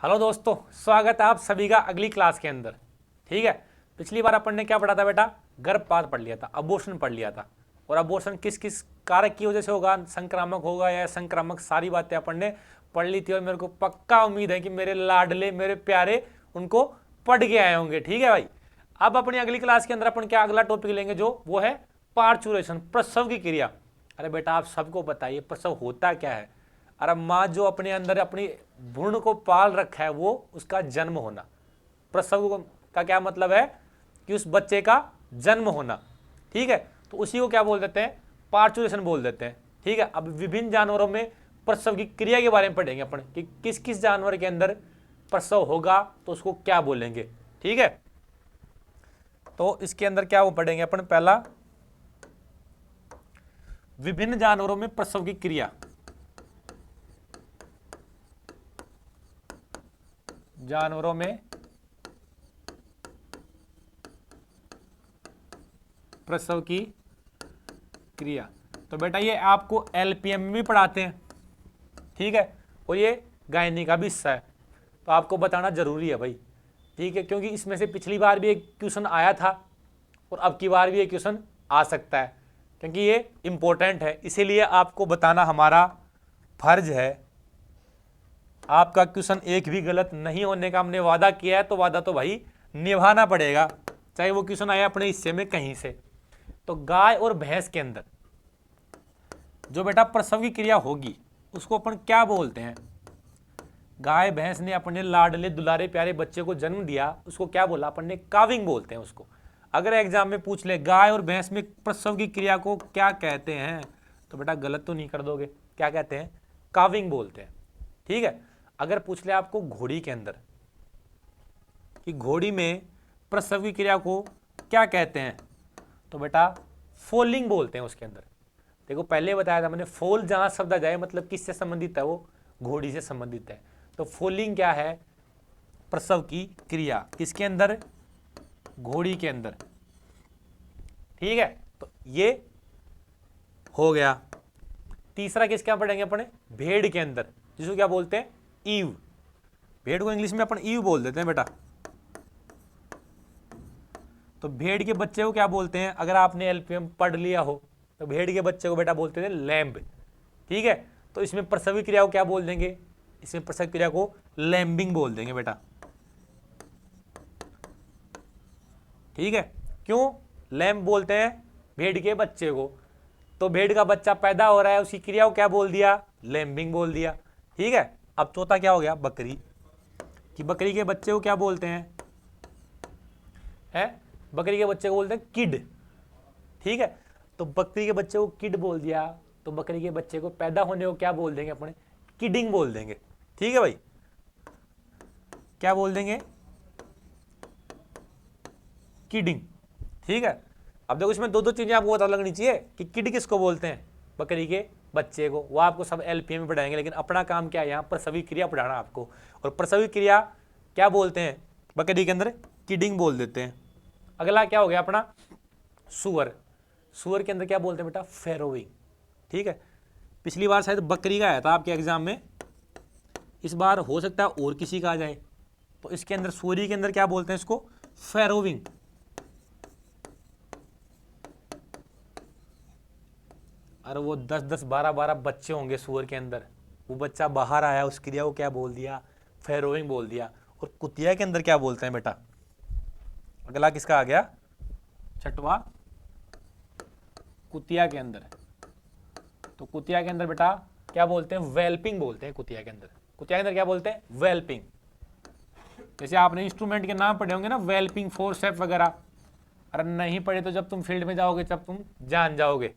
Hello दोस्तों, स्वागत है आप सभी का अगली क्लास के अंदर। ठीक है, पिछली बार अपन ने क्या पढ़ा था बेटा? गर्भपात पढ़ लिया था, अबॉर्शन पढ़ लिया था। और अबॉर्शन किस किस कारक की वजह से होगा, संक्रामक होगा या संक्रामक, सारी बातें अपन ने पढ़ ली थी। और मेरे को पक्का उम्मीद है कि मेरे लाडले, मेरे प्यारे उनको पढ़ के आए होंगे। ठीक है भाई, अब अपनी अगली क्लास के अंदर अपन क्या अगला टॉपिक लेंगे, जो वो है पार्चुरेशन, प्रसव की क्रिया। अरे बेटा, आप सबको बताइए प्रसव होता क्या है? अरे माँ जो अपने अंदर अपनी भ्रूण को पाल रखा है, वो उसका जन्म होना। प्रसव का क्या मतलब है? कि उस बच्चे का जन्म होना। ठीक है, तो उसी को क्या बोल देते हैं? पार्चुरेशन बोल देते हैं। ठीक है, अब विभिन्न जानवरों में प्रसव की क्रिया के बारे में पढ़ेंगे अपन कि किस किस जानवर के अंदर प्रसव होगा तो उसको क्या बोलेंगे। ठीक है, तो इसके अंदर क्या वो पढ़ेंगे अपन? पहला, विभिन्न जानवरों में प्रसव की क्रिया। जानवरों में प्रसव की क्रिया, तो बेटा ये आपको एलपीएम में भी पढ़ाते हैं। ठीक है, और ये गायनी का भी हिस्सा है, तो आपको बताना जरूरी है भाई। ठीक है, क्योंकि इसमें से पिछली बार भी एक क्वेश्चन आया था और अब की बार भी एक क्वेश्चन आ सकता है, क्योंकि ये इंपॉर्टेंट है, इसीलिए आपको बताना हमारा फर्ज है। आपका क्वेश्चन एक भी गलत नहीं होने का हमने वादा किया है, तो वादा तो भाई निभाना पड़ेगा, चाहे वो क्वेश्चन आया अपने हिस्से में कहीं से। तो गाय और भैंस के अंदर जो बेटा प्रसव की क्रिया होगी उसको अपन क्या बोलते हैं? गाय भैंस ने अपने लाडले दुलारे प्यारे बच्चे को जन्म दिया, उसको क्या बोला अपन ने? काविंग बोलते हैं उसको। अगर एग्जाम में पूछ ले गाय और भैंस में प्रसव की क्रिया को क्या कहते हैं, तो बेटा गलत तो नहीं कर दोगे? क्या कहते हैं? काविंग बोलते हैं। ठीक है, अगर पूछ ले आपको घोड़ी के अंदर कि घोड़ी में प्रसव की क्रिया को क्या कहते हैं, तो बेटा फोलिंग बोलते हैं उसके अंदर। देखो पहले बताया था मैंने, फोल जहां शब्द आ जाए मतलब किससे संबंधित है? वो घोड़ी से संबंधित है। तो फोलिंग क्या है? प्रसव की क्रिया। किसके अंदर? घोड़ी के अंदर। ठीक है, तो ये हो गया। तीसरा किसका पढ़ेंगे अपने? भेड़ के अंदर, जिसको क्या बोलते हैं? ईव। भेड़ को इंग्लिश में अपन ईव बोल देते हैं बेटा। तो भेड़ के बच्चे को क्या बोलते हैं? अगर आपने एलपीएम पढ़ लिया हो तो भेड़ के बच्चे को बेटा बोलते थे लैम्ब। ठीक है, तो इसमें प्रसवी क्रिया को क्या बोल देंगे? इसमें प्रसव क्रिया को लैम्बिंग बोल देंगे बेटा। ठीक है, क्यों लैम्ब बोलते हैं? भेड़ के बच्चे को, तो भेड़ का बच्चा पैदा हो रहा है, उसकी क्रिया को क्या बोल दिया? लैम्बिंग बोल दिया। ठीक है, अब चौथा क्या हो गया? बकरी। कि बकरी के बच्चे को क्या बोलते हैं? है, बकरी के बच्चे को बोलते हैं किड। ठीक है, तो बकरी के बच्चे को किड बोल दिया, तो बकरी के बच्चे को पैदा होने को क्या बोल देंगे अपने? किडिंग बोल देंगे। ठीक है भाई, क्या बोल देंगे? किडिंग। ठीक है, अब देखो इसमें दो दो चीजें आपको पता लगनी चाहिए कि किड किसको बोलते हैं? बकरी के बच्चे को। वो आपको सब एलपीएम में पढ़ाएंगे, लेकिन अपना काम क्या है यहाँ पर? सभी क्रिया पढ़ाना आपको। और प्रसवी क्रिया क्या बोलते हैं बकरी के अंदर? किडिंग बोल देते हैं। अगला क्या हो गया अपना? सुअर। सुअर के अंदर क्या बोलते हैं बेटा? फैरोइंग। ठीक है, पिछली बार शायद बकरी का आया था आपके एग्जाम में, इस बार हो सकता है और किसी का आ जाए। तो इसके अंदर सुअरी के अंदर क्या बोलते हैं इसको? फैरोविंग। अरे वो 10-10 12-12 बच्चे होंगे सुअर के अंदर, वो बच्चा बाहर आया, उस क्रिया को क्या बोल दिया? फैरोइंग बोल दिया। और कुतिया के अंदर क्या बोलते हैं बेटा? अगला किसका आ गया? छठवा, कुतिया के अंदर। तो कुतिया के अंदर बेटा क्या बोलते हैं? वेल्पिंग बोलते हैं कुतिया के अंदर। कुतिया के अंदर क्या बोलते हैं? वेल्पिंग। जैसे आपने इंस्ट्रूमेंट के नाम पढ़े होंगे ना, वेल्पिंग, फोर्सेप वगैरह। अरे नहीं पढ़े तो जब तुम फील्ड में जाओगे तब तुम जान जाओगे।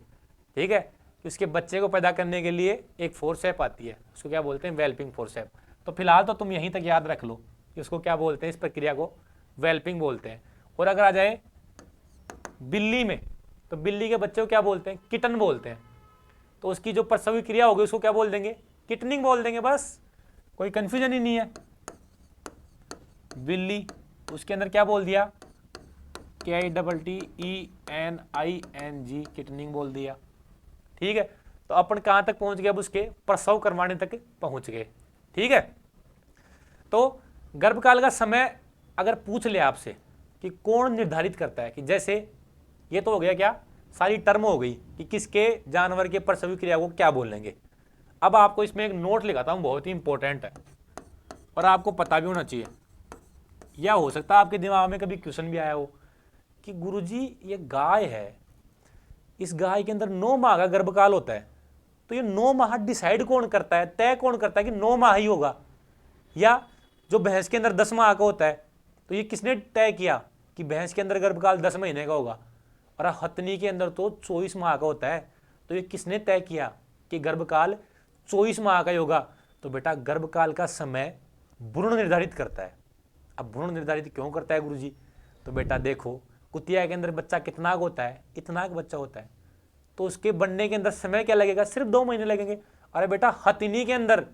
ठीक है, कि उसके बच्चे को पैदा करने के लिए एक फोर्सेप आती है, उसको क्या बोलते हैं? वेल्पिंग फोर्सेप। तो फिलहाल तो तुम यहीं तक याद रख लो कि उसको क्या बोलते हैं, इस प्रक्रिया को वेल्पिंग बोलते हैं। और अगर आ जाए बिल्ली में, तो बिल्ली के बच्चे को क्या बोलते हैं? किटन बोलते हैं। तो उसकी जो प्रसवी क्रिया होगी उसको क्या बोल देंगे? किटनिंग बोल देंगे। बस, कोई कंफ्यूजन ही नहीं है। बिल्ली, उसके अंदर क्या बोल दिया? KITTENING, किटनिंग बोल दिया। ठीक है, तो अपन कहां तक पहुंच गए? अब उसके प्रसव करवाने तक पहुंच गए। ठीक है, तो गर्भकाल का समय अगर पूछ ले आपसे कि कौन निर्धारित करता है, कि जैसे ये तो हो गया क्या, सारी टर्म हो गई कि किसके जानवर के प्रसवी क्रिया को क्या बोलेंगे। अब आपको इसमें एक नोट लिखाता हूं, बहुत ही इंपॉर्टेंट है और आपको पता भी होना चाहिए, या हो सकता है आपके दिमाग में कभी क्वेश्चन भी आया हो कि गुरुजी ये गाय है, इस गाय के अंदर 9 माह का गर्भकाल होता है, तो ये 9 माह डिसाइड कौन करता है, तय कौन करता है कि 9 माह ही होगा, या जो भैंस के अंदर 10 माह का होता है तो ये किसने तय किया कि भैंस के अंदर गर्भकाल 10 महीने का होगा, और हथनी के अंदर तो 24 माह का होता है, तो ये किसने तय किया कि गर्भकाल 24 माह का ही होगा। तो बेटा गर्भकाल का समय भ्रूण निर्धारित करता है। अब भ्रूण निर्धारित क्यों करता है गुरुजी, तो बेटा देखो कुतिया के अंदर बच्चा कितना होता है, इतना का बच्चा होता है, तो उसके बनने के अंदर समय क्या लगेगा, सिर्फ 2 महीने लगेंगे। अरे बेटा हथनी के अंदर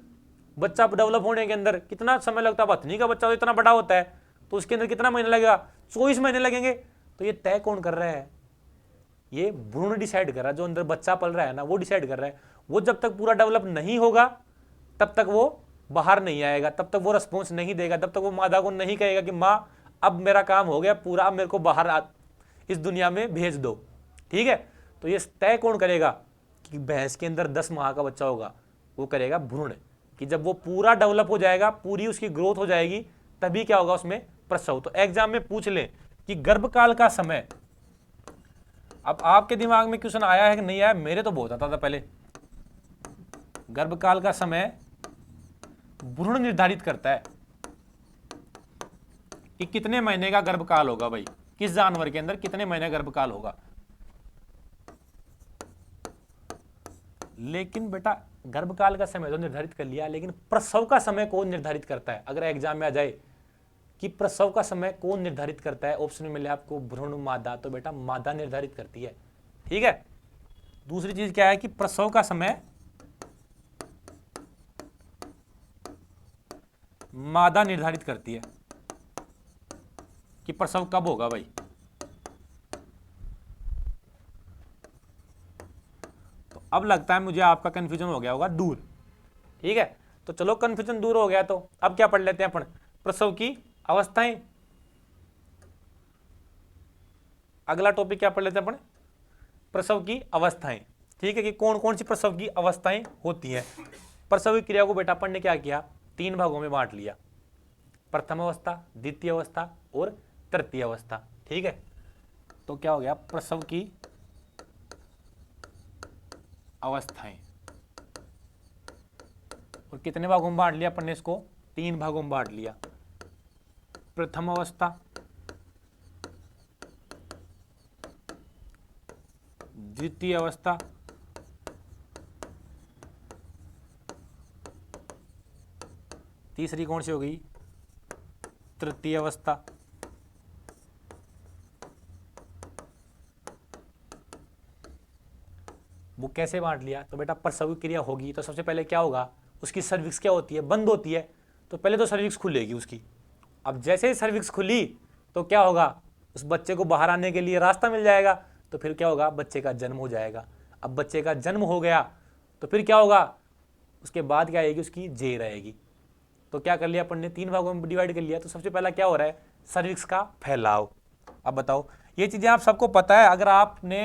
बच्चा डेवलप होने के अंदर कितना समय लगता है, हथनी का बच्चा तो इतना बड़ा होता है, तो उसके अंदर कितना महीने लगेगा, 24 महीने लगेंगे। तो ये तय कौन कर रहा है, ये भ्रूण डिसाइड कर रहा है, जो अंदर बच्चा पल रहा है ना वो डिसाइड कर रहा है। वो जब तक पूरा डेवलप नहीं होगा तब तक वो बाहर नहीं आएगा, तब तक वो रिस्पॉन्स नहीं देगा, तब तक वो मादा को नहीं कहेगा कि माँ अब मेरा काम हो गया पूरा, अब मेरे को बाहर इस दुनिया में भेज दो। ठीक है, तो ये तय कौन करेगा कि भैंस के अंदर 10 माह का बच्चा होगा, वो करेगा भ्रूण, कि जब वो पूरा डेवलप हो जाएगा, पूरी उसकी ग्रोथ हो जाएगी, तभी क्या होगा उसमें प्रसव। तो एग्जाम में पूछ ले कि गर्भकाल का समय, अब आपके दिमाग में क्वेश्चन आया है कि नहीं आया, मेरे तो बहुत आता था पहले। गर्भकाल का समय भ्रूण निर्धारित करता है कि कितने महीने का गर्भकाल होगा, भाई किस जानवर के अंदर कितने महीने गर्भकाल होगा। लेकिन बेटा गर्भकाल का समय तो निर्धारित कर लिया, लेकिन प्रसव का समय कौन निर्धारित करता है, अगर एग्जाम में आ जाए कि प्रसव का समय कौन निर्धारित करता है, ऑप्शन में मिले आपको भ्रूण मादा, तो बेटा मादा निर्धारित करती है। ठीक है, दूसरी चीज क्या है कि प्रसव का समय मादा निर्धारित करती है कि प्रसव कब होगा भाई। तो अब लगता है मुझे आपका कंफ्यूजन हो गया होगा दूर। ठीक है, तो चलो कंफ्यूजन दूर हो गया, तो अब क्या पढ़ लेते हैं अपन, प्रसव की अवस्थाएं। अगला टॉपिक क्या पढ़ लेते हैं अपन, प्रसव की अवस्थाएं। ठीक है, कि कौन कौन सी प्रसव की अवस्थाएं होती हैं। प्रसव की क्रिया को बेटा अपन ने क्या किया, 3 भागों में बांट लिया, प्रथम अवस्था, द्वितीय अवस्था और तृतीय अवस्था। ठीक है, तो क्या हो गया, प्रसव की अवस्थाएं, और कितने भागों में बांट लिया अपन ने इसको, 3 भागों में बांट लिया, प्रथम अवस्था, द्वितीय अवस्था तीसरी कौन सी हो गई, तृतीय अवस्था। वो कैसे बांट लिया, तो बेटा प्रसव क्रिया होगी तो सबसे पहले क्या होगा, उसकी सर्विक्स क्या होती है, बंद होती है, तो पहले तो सर्विक्स खुलेगी उसकी। अब जैसे ही सर्विक्स खुली तो क्या होगा, उस बच्चे को बाहर आने के लिए रास्ता मिल जाएगा, तो फिर क्या होगा, बच्चे का जन्म हो जाएगा। अब बच्चे का जन्म हो गया तो फिर क्या होगा, उसके बाद क्या आएगी, उसकी जेर आएगी। तो क्या कर लिया अपन ने, 3 भागों में डिवाइड कर लिया। तो सबसे पहला क्या हो रहा है, सर्विक्स का फैलाव। अब बताओ, ये चीजें आप सबको पता है, अगर आपने,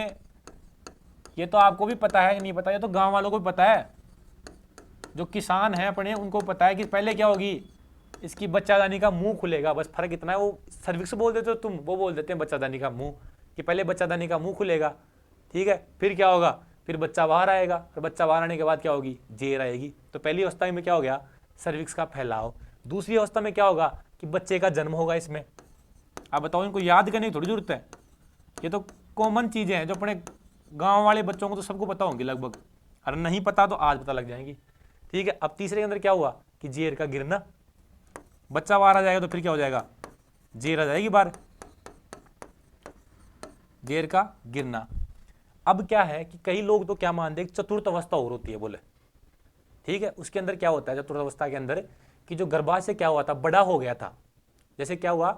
ये तो आपको भी पता है कि नहीं पता, ये तो गांव वालों को भी पता है, जो किसान हैं अपने उनको पता है कि पहले क्या होगी, इसकी बच्चादानी का मुंह खुलेगा। बस फर्क इतना है, वो सर्विक्स बोल देते हो तुम, वो बोल देते हैं बच्चादानी का मुंह, कि पहले बच्चादानी का मुंह खुलेगा। ठीक है, फिर क्या होगा, फिर बच्चा बाहर आएगा, और बच्चा बाहर आने के बाद क्या होगी, जेर आएगी। तो पहली अवस्था में क्या हो गया, सर्विक्स का फैलाव। दूसरी अवस्था में क्या होगा कि बच्चे का जन्म होगा इसमें। अब बताओ, इनको याद करने की थोड़ी जरूरत है, ये तो कॉमन चीजें हैं जो अपने गांव वाले बच्चों को तो सबको पता होंगी लगभग, अगर नहीं पता तो आज पता लग जाएंगी। ठीक है, अब तीसरे के अंदर क्या हुआ कि जेर का गिरना, बच्चा बाहर आ जाएगा तो फिर क्या हो जाएगा, जेर आ जाएगी बाहर, जेर का गिरना। अब क्या है कि कई लोग तो क्या मानते हैं, चतुर्थ अवस्था और होती है बोले। ठीक है, उसके अंदर क्या होता है चतुर्थ अवस्था के अंदर, कि जो गर्भाशय क्या हुआ था, बड़ा हो गया था। जैसे क्या हुआ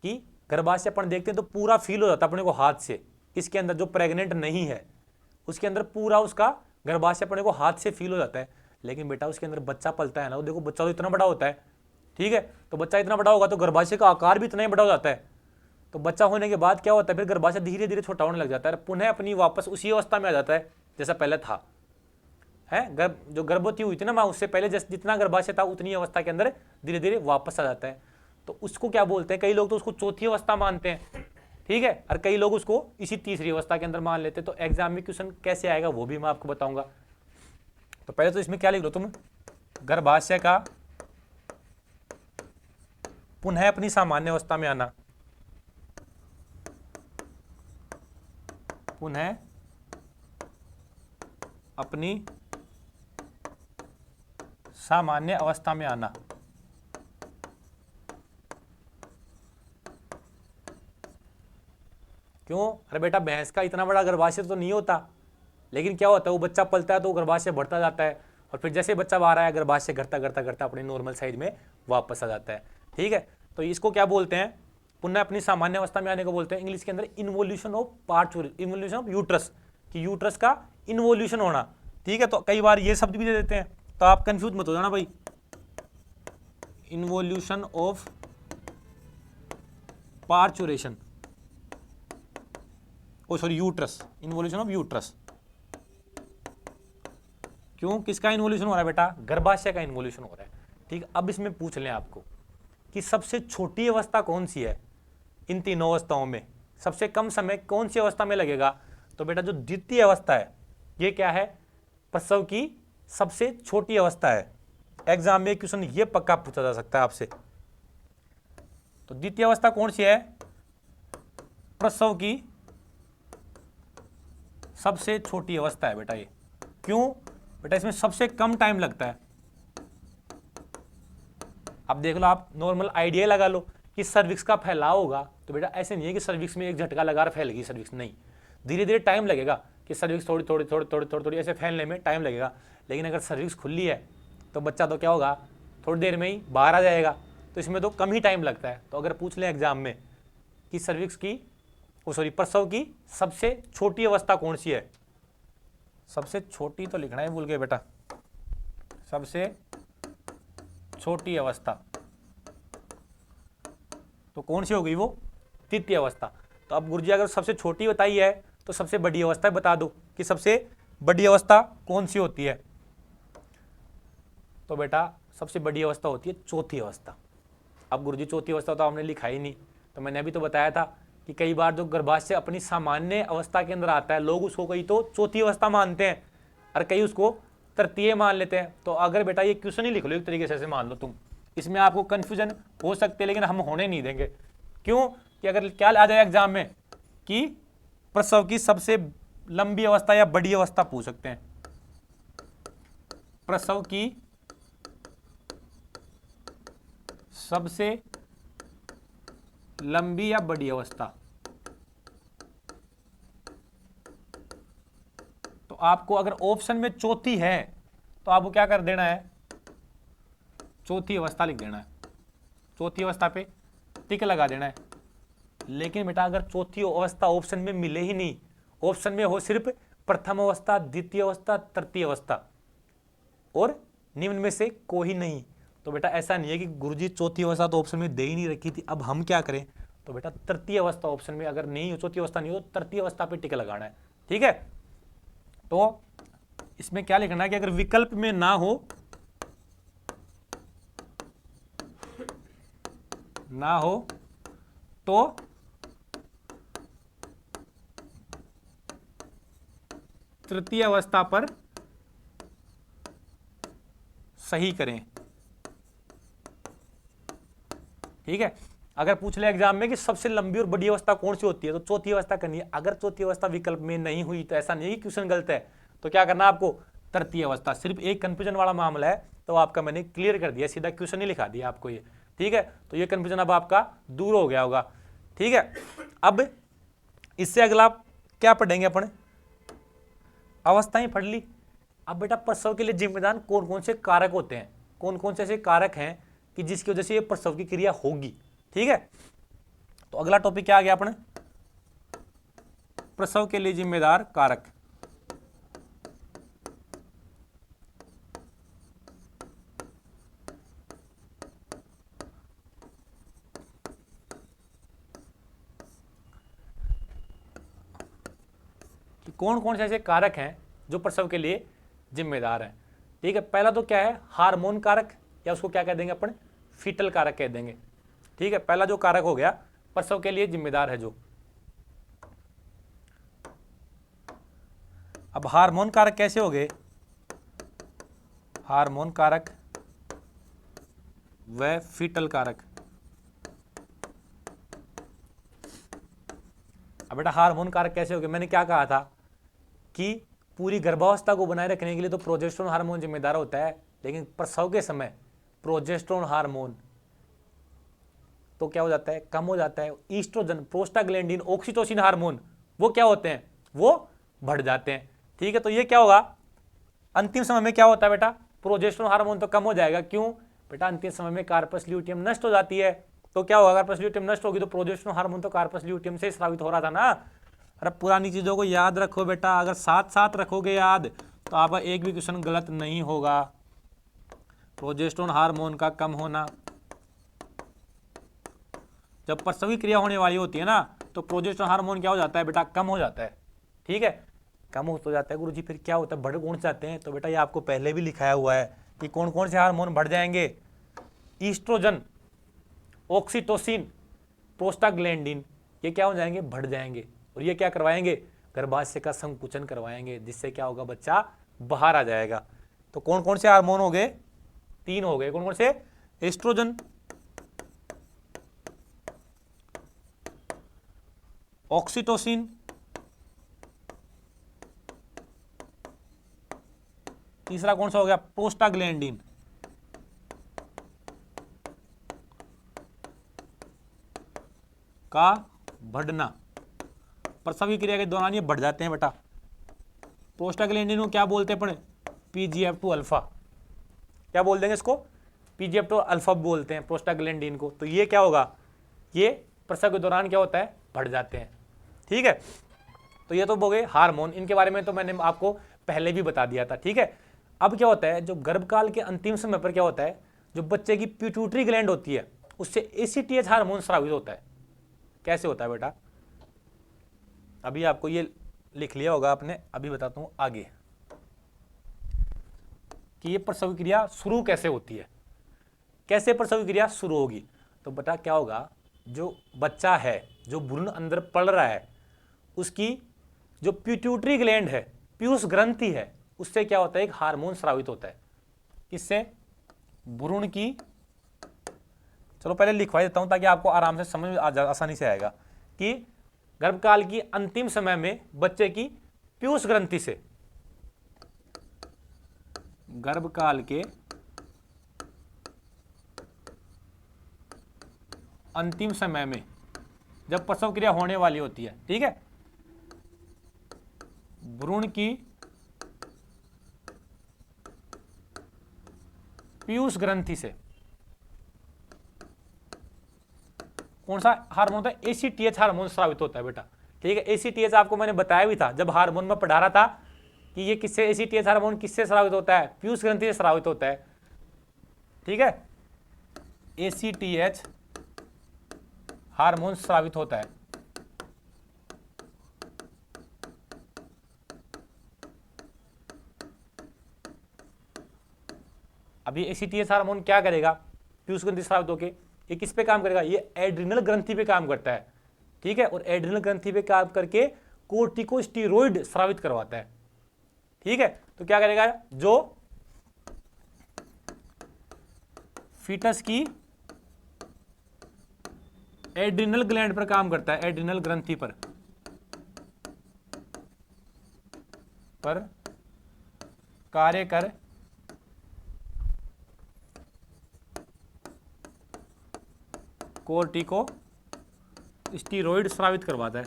कि गर्भाशय अपन देखते हैं तो पूरा फील हो जाता है अपने को हाथ से, इसके अंदर जो प्रेग्नेंट नहीं है उसके अंदर पूरा उसका गर्भाशय अपने को हाथ से फील हो जाता है। लेकिन बेटा उसके अंदर बच्चा पलता है ना, वो देखो बच्चा तो इतना बड़ा होता है, ठीक है। तो बच्चा इतना बड़ा होगा तो गर्भाशय का आकार भी इतना ही बड़ा हो जाता है। तो बच्चा होने के बाद क्या होता है, फिर गर्भाशय धीरे धीरे छोटा होने लग जाता है, पुनः अपनी वापस उसी अवस्था में आ जाता है जैसा पहले था। है जो गर्भवती हुई थी ना माँ, उससे पहले जितना गर्भाशय था उतनी अवस्था के अंदर धीरे धीरे वापस आ जाता है। तो उसको क्या बोलते हैं, कई लोग तो उसको चौथी अवस्था मानते हैं, ठीक है, और कई लोग उसको इसी तीसरी अवस्था के अंदर मान लेते हैं। तो एग्जाम में क्वेश्चन कैसे आएगा वो भी मैं आपको बताऊंगा। तो पहले तो इसमें क्या लिख लो तुम, गर्भाशय का पुनः अपनी सामान्य अवस्था में आना, पुनः अपनी सामान्य अवस्था में आना। क्यों? अरे बेटा भैंस का इतना बड़ा गर्भाशय तो नहीं होता, लेकिन क्या होता है वो बच्चा पलता है तो गर्भाशय बढ़ता जाता है, और फिर जैसे बच्चा बाहर आया गर्भाशय घटता घटता घटता अपने नॉर्मल साइज में वापस आ जाता है। ठीक है, तो इसको क्या बोलते हैं, पुनः अपनी सामान्य अवस्था में आने को बोलते हैं इंग्लिश के अंदर involution of parturition, involution of uterus, कि यूट्रस का इन्वोल्यूशन होना। ठीक है, तो कई बार ये शब्द भी दे देते हैं, तो आप कंफ्यूज मत हो जाना भाई। Involution of parturition, oh sorry uterus, involution of uterus. क्यों, किसका इन्वोल्यूशन हो रहा है बेटा? गर्भाशय का इन्वोल्यूशन हो रहा है। ठीक, अब इसमें पूछ लें आपको कि सबसे छोटी अवस्था कौन सी है इन तीनों अवस्थाओं में, सबसे कम समय कौन सी अवस्था में लगेगा? तो बेटा जो द्वितीय अवस्था है, ये क्या है? प्रसव की सबसे छोटी अवस्था है। एग्जाम में क्वेश्चन ये पक्का पूछा जा सकता है आपसे। तो द्वितीय अवस्था कौन सी है? प्रसव की सबसे छोटी अवस्था है बेटा ये। क्यों बेटा? इसमें सबसे कम टाइम लगता है। अब देख लो, आप नॉर्मल आइडिया लगा लो कि सर्विक्स का फैलाव होगा, तो बेटा ऐसे नहीं है कि सर्विक्स में एक झटका लगा फैल गई सर्विक्स, नहीं, धीरे धीरे टाइम लगेगा कि सर्विक्स थोड़ी थोड़ी थोड़ी थोड़ी थोड़ी थोड़ी ऐसे फैलने में टाइम लगेगा। लेकिन अगर सर्विक्स खुली है तो बच्चा तो क्या होगा, थोड़ी देर में ही बाहर आ जाएगा, तो इसमें तो कम ही टाइम लगता है। तो अगर पूछ लें एग्जाम में कि सर्विक्स की प्रसव की सबसे छोटी अवस्था कौन सी है, सबसे छोटी तो लिखना ही भूल गए बेटा, सबसे छोटी अवस्था तो कौन सी हो गई? वो तृतीय अवस्था। तो अब गुरुजी अगर सबसे छोटी बताई है तो सबसे बड़ी अवस्था बता दो कि सबसे बड़ी अवस्था कौन सी होती है। तो बेटा सबसे बड़ी अवस्था होती है चौथी अवस्था। अब गुरुजी चौथी अवस्था तो आपने लिखा ही नहीं, तो मैंने अभी तो बताया था कि कई बार जो गर्भाशय अपनी सामान्य अवस्था के अंदर आता है, लोग उसको कई तो चौथी अवस्था मानते हैं और कई उसको तृतीय मान लेते हैं। तो अगर बेटा ये क्वेश्चन ही लिख लो एक तरीके से, ऐसे मान लो तुम, इसमें आपको कंफ्यूजन हो सकते हैं लेकिन हम होने नहीं देंगे। क्यों? कि अगर क्या आ जाए एग्जाम में कि प्रसव की सबसे लंबी अवस्था या बड़ी अवस्था पूछ सकते हैं, प्रसव की सबसे लंबी या बड़ी अवस्था, तो आपको अगर ऑप्शन में चौथी है तो आपको क्या कर देना है, चौथी अवस्था लिख देना है, चौथी अवस्था पे टिक लगा देना है। लेकिन बेटा अगर चौथी अवस्था ऑप्शन में मिले ही नहीं, ऑप्शन में हो सिर्फ प्रथम अवस्था, द्वितीय अवस्था, तृतीय अवस्था और निम्न में से कोई नहीं, तो बेटा ऐसा नहीं है कि गुरुजी चौथी अवस्था तो ऑप्शन में दे ही नहीं रखी थी, अब हम क्या करें? तो बेटा तृतीय अवस्था ऑप्शन में अगर नहीं हो, चौथी अवस्था नहीं हो, तृतीय अवस्था पे टिक लगाना है। ठीक है, तो इसमें क्या लिखना है कि अगर विकल्प में ना हो, तो तृतीय अवस्था पर सही करें। ठीक है, अगर पूछ ले एग्जाम में कि सबसे लंबी और बड़ी अवस्था कौन सी होती है, तो चौथी अवस्था करनी है। अगर चौथी अवस्था विकल्प में नहीं हुई तो ऐसा नहीं है कि क्वेश्चन गलत है, तो क्या करना आपको? तृतीय अवस्था। सिर्फ एक कंफ्यूजन वाला मामला है तो आपका मैंने क्लियर कर दिया, सीधा क्वेश्चन ही लिखा दिया आपको ये। ठीक है, तो ये कंफ्यूजन अब आपका दूर हो गया होगा। ठीक है, अब इससे अगला क्या पढ़ेंगे अपन? अवस्थाएं पढ़ ली। अब बेटा प्रसव के लिए जिम्मेदार कौन कौन से कारक होते हैं, कौन कौन से ऐसे कारक हैं कि जिसकी वजह से ये प्रसव की क्रिया होगी। ठीक है, तो अगला टॉपिक क्या आ गया अपने? प्रसव के लिए जिम्मेदार कारक। कौन कौन से ऐसे कारक हैं जो प्रसव के लिए जिम्मेदार हैं। ठीक है, पहला तो क्या है, हार्मोन कारक, या उसको क्या कह देंगे अपन, फीटल कारक कह देंगे। ठीक है, पहला जो कारक हो गया प्रसव के लिए जिम्मेदार है जो। अब हार्मोन कारक कैसे हो गए, हार्मोन कारक व फीटल कारक। अब बेटा हार्मोन कारक कैसे हो गए, मैंने क्या कहा था कि पूरी गर्भावस्था को बनाए रखने के लिए तो प्रोजेस्टेरोन हार्मोन जिम्मेदार होता है, लेकिन प्रसव के समय प्रोजेस्टेरोन हार्मोन तो क्या हो जाता है, कम हो जाता है। ईस्ट्रोजन, प्रोस्टाग्लैंडिन, ऑक्सीटोसिन हार्मोन वो क्या होते हैं, वो बढ़ जाते हैं। ठीक है, तो ये क्या होगा, अंतिम समय में क्या होता है बेटा, प्रोजेस्टेरोन हार्मोन तो कम हो जाएगा। क्यों बेटा, अंतिम समय में कार्पस ल्यूटियम नष्ट हो जाती है। तो क्या होगा, कार्पस ल्यूटियम नष्ट होगी तो प्रोजेस्टेरोन हार्मोन तो कार्पस ल्यूटियम से स्रावित हो रहा था ना। अरे पुरानी चीजों को याद रखो बेटा, अगर साथ साथ रखोगे याद तो आपका एक भी क्वेश्चन गलत नहीं होगा। प्रोजेस्टेरोन हार्मोन का कम होना, जब प्रसवी क्रिया होने वाली होती है ना तो प्रोजेस्टेरोन हार्मोन क्या हो जाता है बेटा, कम हो जाता है। ठीक है, कम हो तो जाता है गुरुजी, फिर क्या होता है, बढ़ कौन से जाते हैं, तो बेटा ये आपको पहले भी लिखाया हुआ है कि कौन कौन से हार्मोन बढ़ जाएंगे, ईस्ट्रोजन, ऑक्सीटोसिन, प्रोस्टाग्लैंडिन, ये क्या हो जाएंगे, बढ़ जाएंगे। और ये क्या करवाएंगे, गर्भाशय का संकुचन करवाएंगे, जिससे क्या होगा, बच्चा बाहर आ जाएगा। तो कौन कौन से हार्मोन हो गए, 3 हो गए, कौन कौन से, एस्ट्रोजन, ऑक्सीटोसिन, तीसरा कौन सा हो गया, प्रोस्टाग्लैंडिन। का बढ़ना, प्रसवी क्रिया के दौरान ये बढ़ जाते हैं बेटा। प्रोस्टाग्लैंडिन को क्या बोलते हैं अपन, PGF2 अल्फा, क्या बोल देंगे इसको, PGF2 अल्फा बोलते हैं प्रोस्टाग्लैंडिन को। तो ये क्या होगा, ये प्रसव के दौरान क्या होता है, बढ़ जाते हैं। ठीक है, तो ये तो हो गए हार्मोन, इनके बारे में तो मैंने आपको पहले भी बता दिया था। ठीक है, अब क्या होता है, जो गर्भकाल के अंतिम समय पर क्या होता है, जो बच्चे की पिट्यूटरी ग्लैंड होती है उससे ACTH हार्मोन स्रावित होता है। कैसे होता है बेटा, अभी आपको ये लिख लिया होगा आपने, अभी बताता हूं आगे कि ये प्रसव क्रिया शुरू कैसे होती है, कैसे प्रसव क्रिया शुरू होगी। तो बेटा क्या होगा, जो बच्चा है, जो भ्रूण अंदर पल रहा है, उसकी जो पिट्यूटरी ग्लैंड है, पीयूष ग्रंथि है, उससे क्या होता है, एक हार्मोन स्रावित होता है। किससे, भ्रूण की, चलो पहले लिखवा देता हूं ताकि आपको आराम से समझ आसानी से आएगा कि गर्भकाल की अंतिम समय में बच्चे की पीयूष ग्रंथि से, गर्भकाल के अंतिम समय में जब प्रसव क्रिया होने वाली होती है, ठीक है, भ्रूण की पीयूष ग्रंथि से कौन सा हार्मोन होता है, ACTH हार्मोन स्रावित होता है बेटा। ठीक है, ACTH आपको मैंने बताया भी था जब हार्मोन में पढ़ा रहा था कि ये किससे, ACTH हार्मोन किससे स्रावित होता है, पीयूष ग्रंथि से स्रावित होता है। ठीक है, ACTH हार्मोन स्रावित होता है। अभी ACTH हार्मोन क्या करेगा, पीयूष ग्रंथि स्रावित होके ये किस पे काम करेगा, ये एड्रिनल ग्रंथि पे काम करता है। ठीक है, और एड्रिनल ग्रंथि पे काम करके कोर्टिकोस्टेरॉइड स्रावित करवाता है। ठीक है, तो क्या करेगा, जो फीटस की एड्रिनल ग्लैंड पर काम करता है, एड्रिनल ग्रंथि पर कार्य कर कोर्टिको स्टीरोइड स्रावित करवाता है।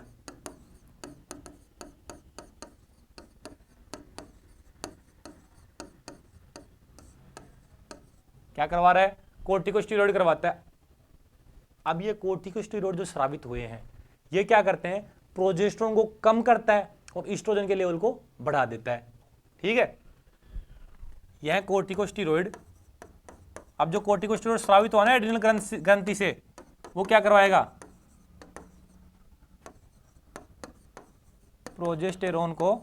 क्या करवा रहा है, कोर्टिकोस्टेरॉइड करवाता है। अब ये कोर्टिकोस्टेरॉइड जो स्रावित हुए हैं ये क्या करते हैं, प्रोजेस्टेरोन को कम करता है और ईस्ट्रोजन के लेवल को बढ़ा देता है। ठीक है, यह कोर्टिकोस्टेरॉइड, अब जो कोर्टिकोस्टेरॉइड स्रावित हुआ ना एड्रिनल ग्रंथि से, वो क्या करवाएगा, प्रोजेस्टेरोन को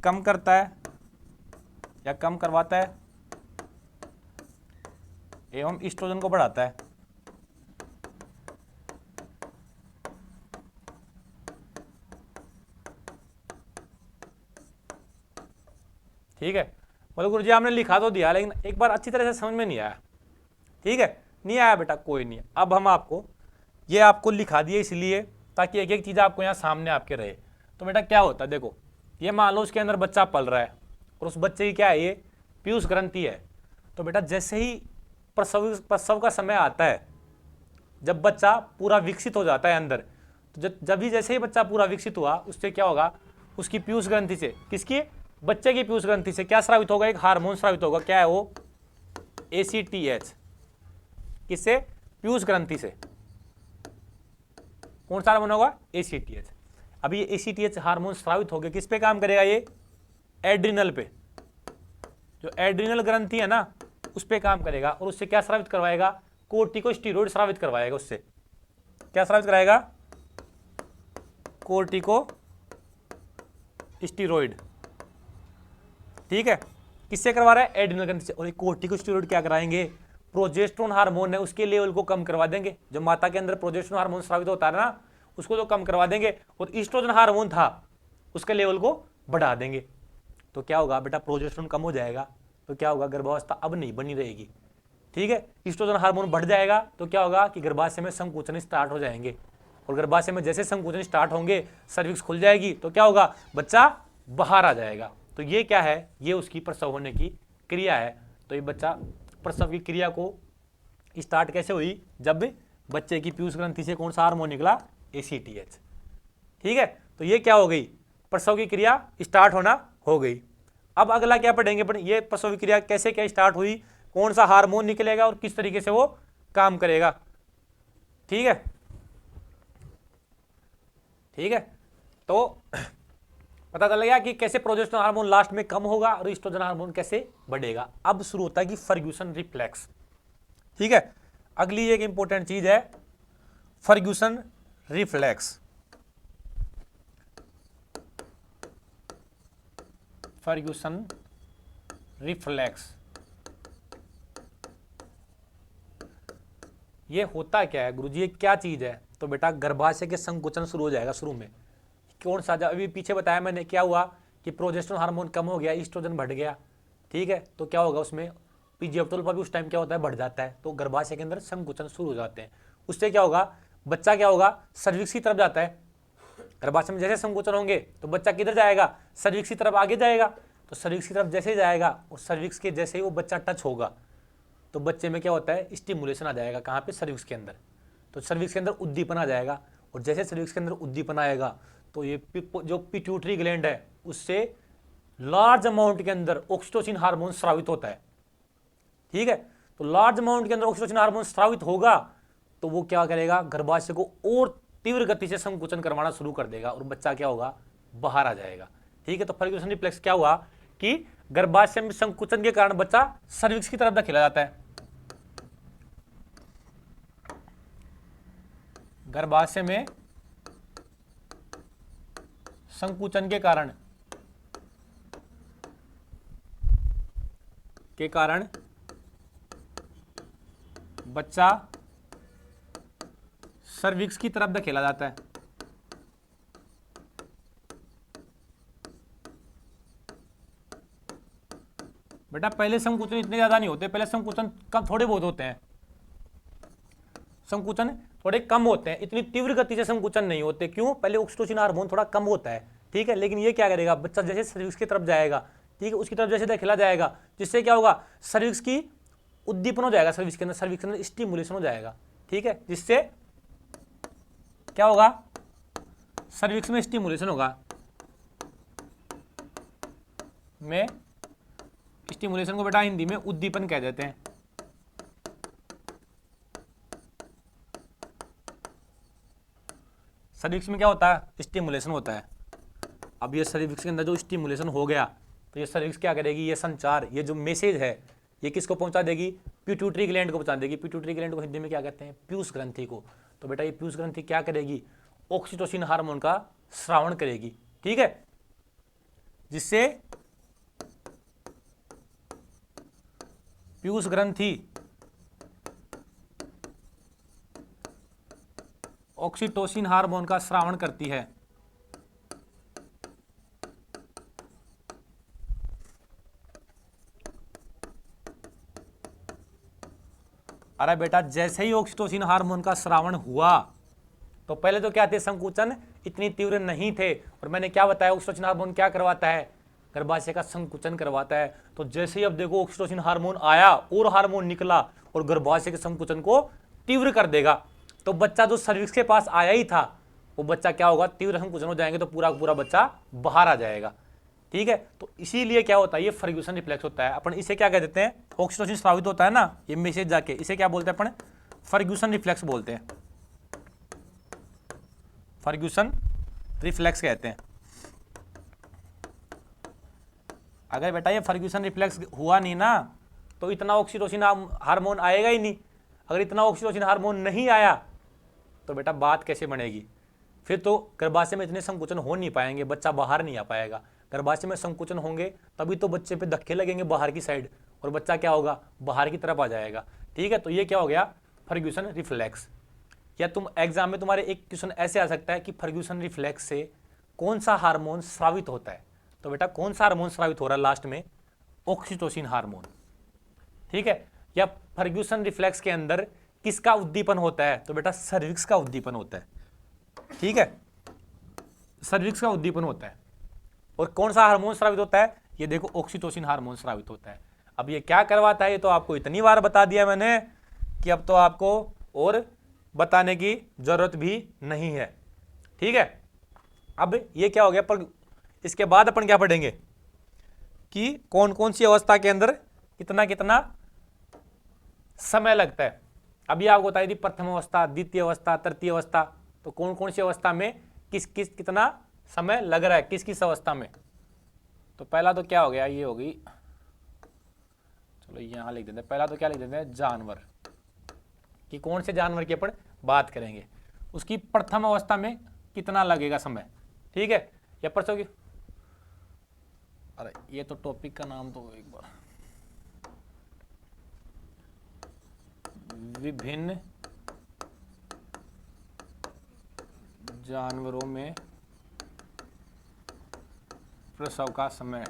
कम करता है या कम करवाता है एवं ईस्ट्रोजन को बढ़ाता है। ठीक है, बोले गुरुजी आपने लिखा तो दिया लेकिन एक बार अच्छी तरह से समझ में नहीं आया। ठीक है, नहीं आया बेटा, कोई नहीं। अब हम आपको लिखा दिए इसलिए ताकि एक एक चीज आपको यहाँ सामने आपके रहे। तो बेटा क्या होता है, देखो ये मान लो उसके अंदर बच्चा पल रहा है और उस बच्चे की क्या है, ये पीयूष ग्रंथि है। तो बेटा जैसे ही प्रसव का समय आता है, जब बच्चा पूरा विकसित हो जाता है अंदर, तो जैसे ही बच्चा पूरा विकसित हुआ, उससे क्या होगा, उसकी पीयूष ग्रंथि से, किसकी, बच्चे की पीयूष ग्रंथि से क्या स्रावित होगा, एक हार्मोन स्रावित होगा। क्या है वो, ACTH। किससे, पीयूष ग्रंथि से। कौन सा हार्मोन होगा, ACTH। अभी ये ACTH हार्मोन स्रावित हो गया, किस पे काम करेगा, ये एड्रिनल पे, जो एड्रिनल ग्रंथि है ना उस पे काम करेगा और उससे क्या स्रावित करवाएगा, कोर्टिकोस्टेरॉइड स्रावित करवाएगा। उससे क्या स्रावित कराएगा, कोर्टिकोस्टेरॉइड। ठीक है, किससे करवा रहा है, एड्रिनल ग्रंथि से। और कोर्टिकोस्टेरॉइड क्या कराएंगे, प्रोजेस्टेरोन हार्मोन है उसके लेवल को कम करवा देंगे। जो माता के अंदर प्रोजेस्टेरोन हार्मोन स्रावित होता है ना, उसको तो कम करवा देंगे, और ईस्ट्रोजन हार्मोन था उसके लेवल को बढ़ा देंगे। तो क्या होगा बेटा, प्रोजेस्टेरोन कम हो जाएगा तो क्या होगा, गर्भावस्था अब नहीं बनी रहेगी। ठीक है, ईस्ट्रोजन हार्मोन बढ़ जाएगा तो क्या होगा कि गर्भाशय में संकुचन स्टार्ट हो जाएंगे, और गर्भाशय में जैसे संकुचन स्टार्ट होंगे सर्विक्स खुल जाएगी, तो क्या होगा, बच्चा बाहर आ जाएगा। तो ये क्या है, ये उसकी प्रसव होने की क्रिया है। तो ये बच्चा प्रसव की क्रिया को स्टार्ट कैसे हुई, जब बच्चे की पीयूष ग्रंथि से कौन सा हार्मोन निकला, ACTH। ठीक है, तो ये क्या हो गई, प्रसव की क्रिया स्टार्ट होना हो गई। अब अगला क्या पढ़ेंगे, ये प्रसव की क्रिया कैसे क्या स्टार्ट हुई, कौन सा हार्मोन निकलेगा और किस तरीके से वो काम करेगा। ठीक है, ठीक है, तो पता चल गया कि कैसे प्रोजेस्टेरोन हार्मोन लास्ट में कम होगा और ईस्ट्रोजन हार्मोन कैसे बढ़ेगा। अब शुरू होता है कि फर्ग्यूसन रिफ्लेक्स। ठीक है, अगली एक इंपॉर्टेंट चीज है फर्ग्यूसन रिफ्लेक्स। फर्ग्यूसन रिफ्लेक्स ये होता क्या है गुरुजी, ये क्या चीज है। तो बेटा गर्भाशय के संकुचन शुरू हो जाएगा शुरू में। कौन सा, अभी पीछे बताया मैंने, क्या हुआ कि प्रोजेस्टेरोन हार्मोन कम हो गया, ईस्ट्रोजन बढ़ गया। ठीक है, तो क्या होगा उसमें PGF12 भी उस टाइम क्या होता है, बढ़ जाता है। तो गर्भाशय के अंदर संकुचन शुरू हो जाते हैं। उससे क्या होगा, बच्चा क्या होगा, सर्विक्स की तरफ जाता है। गर्भाशय में जैसे संकुचन होंगे तो बच्चा किधर जाएगा, सर्विक्स की तरफ आगे जाएगा। तो सर्विक्स की तरफ जैसे ही जाएगा और सर्विक्स के जैसे ही वो बच्चा टच होगा तो बच्चे में क्या होता है, स्टिमुलेशन आ जाएगा। कहाँ पे, सर्विक्स के अंदर। तो सर्विक्स के अंदर उद्दीपन आ जाएगा, और जैसे सर्विक्स के अंदर उद्दीपन आएगा तो ये जो पिट्यूटरी ग्लैंड है उससे लार्ज अमाउंट के अंदर ऑक्सीटोसिन हार्मोन स्रावित होता है। ठीक है, तो लार्ज अमाउंट के अंदर ऑक्सीटोसिन हार्मोन स्रावित होगा तो वो क्या करेगा, गर्भाशय को और तीव्र गति से संकुचन करवाना शुरू कर देगा और बच्चा क्या होगा, बाहर आ जाएगा। ठीक है, तो फर्ग्यूसन रिफ्लेक्स क्या हुआ कि गर्भाशय में संकुचन के कारण बच्चा सर्विक्स की तरफ धकेला जाता है। गर्भाशय में संकुचन के कारण बच्चा सर्विक्स की तरफ धकेला जाता है। बेटा पहले संकुचन इतने ज्यादा नहीं होते, पहले संकुचन कम थोड़े बहुत होते हैं, संकुचन थोड़े कम होते हैं, इतनी तीव्र गति से संकुचन नहीं होते। क्यों, पहले ऑक्सीटोसिन हार्मोन थोड़ा कम होता है। ठीक है, लेकिन ये क्या करेगा, बच्चा जैसे सर्विक्स की तरफ जाएगा, ठीक है, उसकी तरफ जैसे धकेला जाएगा, जिससे क्या होगा, सर्विक्स की उद्दीपन हो जाएगा, सर्विक्स के अंदर स्टिमुलेशन हो जाएगा। ठीक है, जिससे क्या होगा, सर्विक्स में स्टिमुलेशन होगा। में स्टिमुलेशन को बेटा हिंदी में उद्दीपन कह देते हैं। सर्विक्स में क्या होता है, स्टिमुलेशन होता है। अब ये सर्विक्स के अंदर जो स्टिमुलेशन हो गया तो ये सर्विक्स क्या करेगी, ये संचार, ये जो मैसेज है ये किसको पहुंचा देगी, पिट्यूटरी ग्लैंड को पहुंचा देगी। पिट्यूटरी ग्लैंड को हिंदी में क्या कहते हैं, पीयूष ग्रंथि को। तो बेटा ये पीयूष ग्रंथि क्या करेगी, ऑक्सीटोसिन हार्मोन का स्रावण करेगी, ठीक है, जिससे पीयूष ग्रंथि ऑक्सीटोसिन हार्मोन का स्रावण करती है। अरे बेटा जैसे ही ऑक्सीटोसिन हार्मोन का स्रावण हुआ तो पहले तो क्या थे, संकुचन इतनी तीव्र नहीं थे, और मैंने क्या बताया ऑक्सीटोसिन हार्मोन क्या करवाता है, गर्भाशय का संकुचन करवाता है। तो जैसे ही अब देखो ऑक्सीटोसिन हार्मोन आया और हार्मोन निकला और गर्भाशय के संकुचन को तीव्र कर देगा, तो बच्चा जो सर्विक्स के पास आया ही था वो बच्चा क्या होगा, तीव्र संकुचन हो जाएंगे तो पूरा पूरा बच्चा बाहर आ जाएगा, ठीक है। तो इसीलिए क्या होता है, ये फर्ग्यूसन रिफ्लेक्स होता है। अपन इसे क्या कह देते हैं, ऑक्सीटोसिन स्रावित होता है ना, ये मैसेज जाके इसे क्या बोलते हैं अपन, फर्ग्यूसन रिफ्लेक्स बोलते हैं, फर्ग्यूसन रिफ्लेक्स कहते हैं। अगर बेटा ये फर्ग्यूसन रिफ्लेक्स हुआ नहीं ना तो इतना ऑक्सीटोसिन हार्मोन आएगा ही नहीं। अगर इतना ऑक्सीटोसिन हार्मोन नहीं आया तो बेटा बात कैसे बनेगी, फिर तो गर्भाशय में इतने संकुचन हो नहीं पाएंगे, बच्चा बाहर नहीं आ पाएगा। गर्भाशय में संकुचन होंगे तभी तो बच्चे पे धक्के लगेंगे बाहर की साइड और बच्चा क्या होगा, बाहर की तरफ आ जाएगा, ठीक है। तो ये क्या हो गया, फर्ग्यूसन रिफ्लेक्स। या तुम एग्जाम में तुम्हारे एक क्वेश्चन ऐसे आ सकता है कि फर्ग्यूसन रिफ्लेक्स से कौन सा हार्मोन स्रावित होता है, तो बेटा कौन सा हार्मोन स्रावित हो रहा है लास्ट में, ऑक्सीटोसिन हार्मोन, ठीक है। या फर्ग्यूसन रिफ्लेक्स के अंदर किसका उद्दीपन होता है, तो बेटा सर्विक्स का उद्दीपन होता है, ठीक है, सर्विक्स का उद्दीपन होता है। और कौन सा हार्मोन स्रावित होता है, ये देखो ऑक्सीटोसिन हार्मोन स्रावित होता है। अब ये क्या करवाता है, ये तो आपको इतनी बार बता दिया मैंने कि अब तो आपको और बताने की जरूरत भी नहीं है, ठीक है। अब ये क्या हो गया, पर इसके बाद अपन क्या पढ़ेंगे कि कौन कौन सी अवस्था के अंदर कितना कितना समय लगता है। अभी आपको बताई थी प्रथम अवस्था, द्वितीय अवस्था, तृतीय अवस्था, तो कौन कौन सी अवस्था में किस किस कितना समय लग रहा है, किस किस अवस्था में। तो पहला तो क्या हो गया, ये होगी, चलो यहां लिख देते हैं, पहला तो क्या लिख देते हैं, जानवर, कि कौन से जानवर की अपन बात करेंगे, उसकी प्रथम अवस्था में कितना लगेगा समय, ठीक है। या परसों की, अरे ये तो टॉपिक का नाम तो एक बार, विभिन्न जानवरों में प्रसव का समय,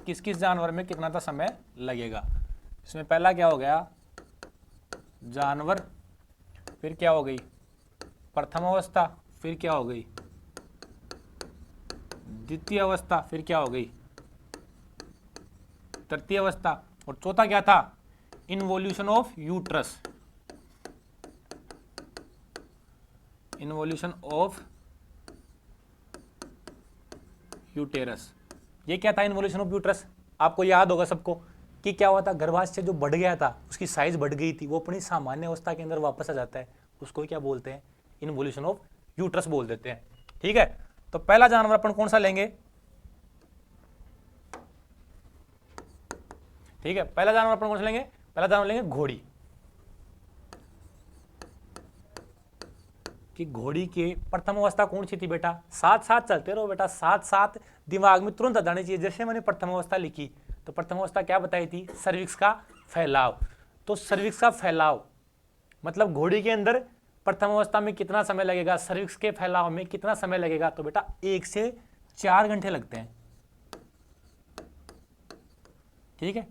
किस किस जानवर में कितना था समय लगेगा। इसमें पहला क्या हो गया, जानवर, फिर क्या हो गई प्रथम अवस्था, फिर क्या हो गई द्वितीय अवस्था, फिर क्या हो गई तृतीय अवस्था, और चौथा क्या था, involution of uterus, involution of uterus. ये क्या था इन्वोल्यूशन ऑफ यूट्रस, आपको याद होगा सबको कि क्या हुआ था, गर्भाशय जो बढ़ गया था, उसकी साइज बढ़ गई थी, वो अपनी सामान्य अवस्था के अंदर वापस आ जाता है, उसको क्या बोलते हैं, इन्वोल्यूशन ऑफ यूट्रस बोल देते हैं, ठीक है। तो पहला जानवर अपन कौन सा लेंगे, ठीक है, पहला जानवर अपन कौन सा लेंगे, पहला जानवर लेंगे घोड़ी, कि घोड़ी के प्रथम अवस्था कौन सी थी बेटा, साथ साथ चलते रहो बेटा, साथ साथ दिमाग में तुरंत आ जानी चाहिए। जैसे मैंने प्रथम अवस्था लिखी तो प्रथम अवस्था क्या बताई थी, सर्विक्स का फैलाव, तो सर्विक्स का फैलाव मतलब घोड़ी के अंदर प्रथम अवस्था में कितना समय लगेगा, सर्विक्स के फैलाव में कितना समय लगेगा, तो बेटा 1 से 4 घंटे लगते हैं, ठीक है।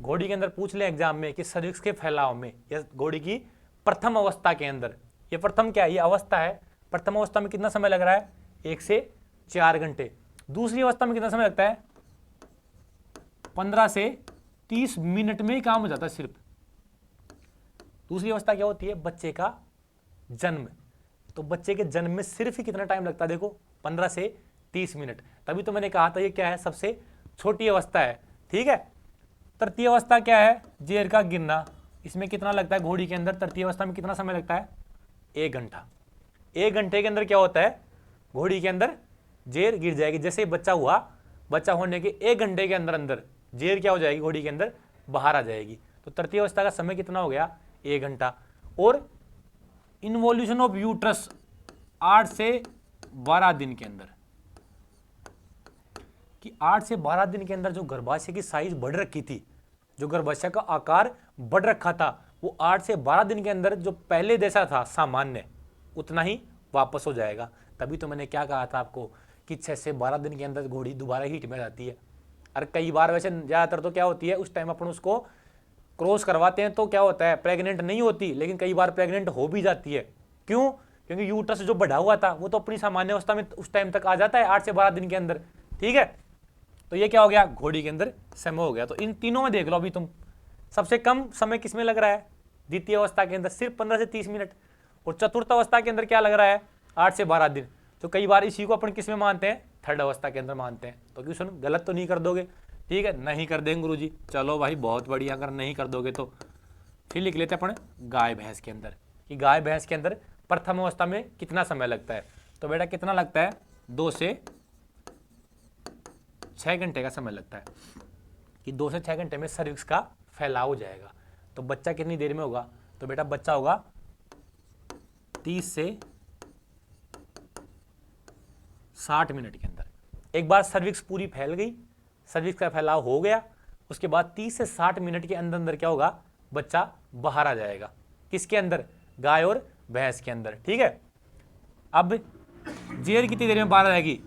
घोड़ी के अंदर पूछ ले एग्जाम में कि सर्विक्स के फैलाव में या घोड़ी की प्रथम अवस्था के अंदर, ये प्रथम क्या है, ये अवस्था है, प्रथम अवस्था में कितना समय लग रहा है, 1 से 4 घंटे। दूसरी अवस्था में कितना समय लगता है, 15 से 30 मिनट में ही काम हो जाता है सिर्फ। दूसरी अवस्था क्या होती है, बच्चे का जन्म, तो बच्चे के जन्म में सिर्फ ही कितना टाइम लगता है, देखो 15 से 30 मिनट। तभी तो मैंने कहा था ये क्या है, सबसे छोटी अवस्था है, ठीक है। तृतीय अवस्था क्या है, जेर का गिरना, इसमें कितना लगता है घोड़ी के अंदर, तृतीय अवस्था में कितना समय लगता है, 1 घंटा। 1 घंटे के अंदर क्या होता है, घोड़ी के अंदर जेर गिर जाएगी। जैसे ही बच्चा हुआ, बच्चा होने के 1 घंटे के अंदर अंदर जेर क्या हो जाएगी, घोड़ी के अंदर बाहर आ जाएगी। तो तृतीय अवस्था का समय कितना हो गया, 1 घंटा। और इन्वोल्यूशन ऑफ यूट्रस 8 से 12 दिन के अंदर, कि 8 से 12 दिन के अंदर जो गर्भाशय की साइज बढ़ रखी थी, जो गर्भाशय का आकार बढ़ रखा था, वो 8 से 12 दिन के अंदर जो पहले जैसा था सामान्य उतना ही वापस हो जाएगा। तभी तो मैंने क्या कहा था आपको कि 6 से 12 दिन के अंदर घोड़ी दोबारा हीट में जाती है। और कई बार वैसे ज़्यादातर तो क्या होती है, उस टाइम अपन उसको क्रॉस करवाते हैं तो क्या होता है, प्रेग्नेंट नहीं होती, लेकिन कई बार प्रेग्नेंट हो भी जाती है। क्यों? क्योंकि यूट्रस जो बढ़ा हुआ था वो तो अपनी सामान्य अवस्था में उस टाइम तक आ जाता है 8 से 12 दिन के अंदर। ठीक है, तो ये क्या हो गया, घोड़ी के अंदर समय हो गया। तो इन तीनों में देख लो अभी तुम, सबसे कम समय किसमें लग रहा है, द्वितीय अवस्था के अंदर सिर्फ 15 से 30 मिनट, और चतुर्थ अवस्था के अंदर क्या लग रहा है 8 से 12 दिन। तो कई बार इसी को अपन किसमें मानते हैं, थर्ड अवस्था के अंदर मानते हैं। तो क्वेश्चन गलत तो नहीं कर दोगे? ठीक है, नहीं कर देंगे गुरुजी, चलो भाई बहुत बढ़िया। अगर नहीं कर दोगे तो फिर लिख लेते हैं अपन गाय भैंस के अंदर, कि गाय भैंस के अंदर प्रथम अवस्था में कितना समय लगता है। तो बेटा कितना लगता है, 2 से 6 घंटे का समय लगता है, कि 2 से 6 घंटे में सर्विक्स का फैलाव हो जाएगा। तो बच्चा कितनी देर में होगा, तो बेटा बच्चा होगा 30 से 60 मिनट के अंदर। एक बार सर्विक्स पूरी फैल गई, सर्विक्स का फैलाव हो गया, उसके बाद 30 से 60 मिनट के अंदर अंदर क्या होगा, बच्चा बाहर आ जाएगा। किसके अंदर, गाय और भैंस के अंदर। ठीक है, अब जेर कितनी देर में बाहर आ जाएगी,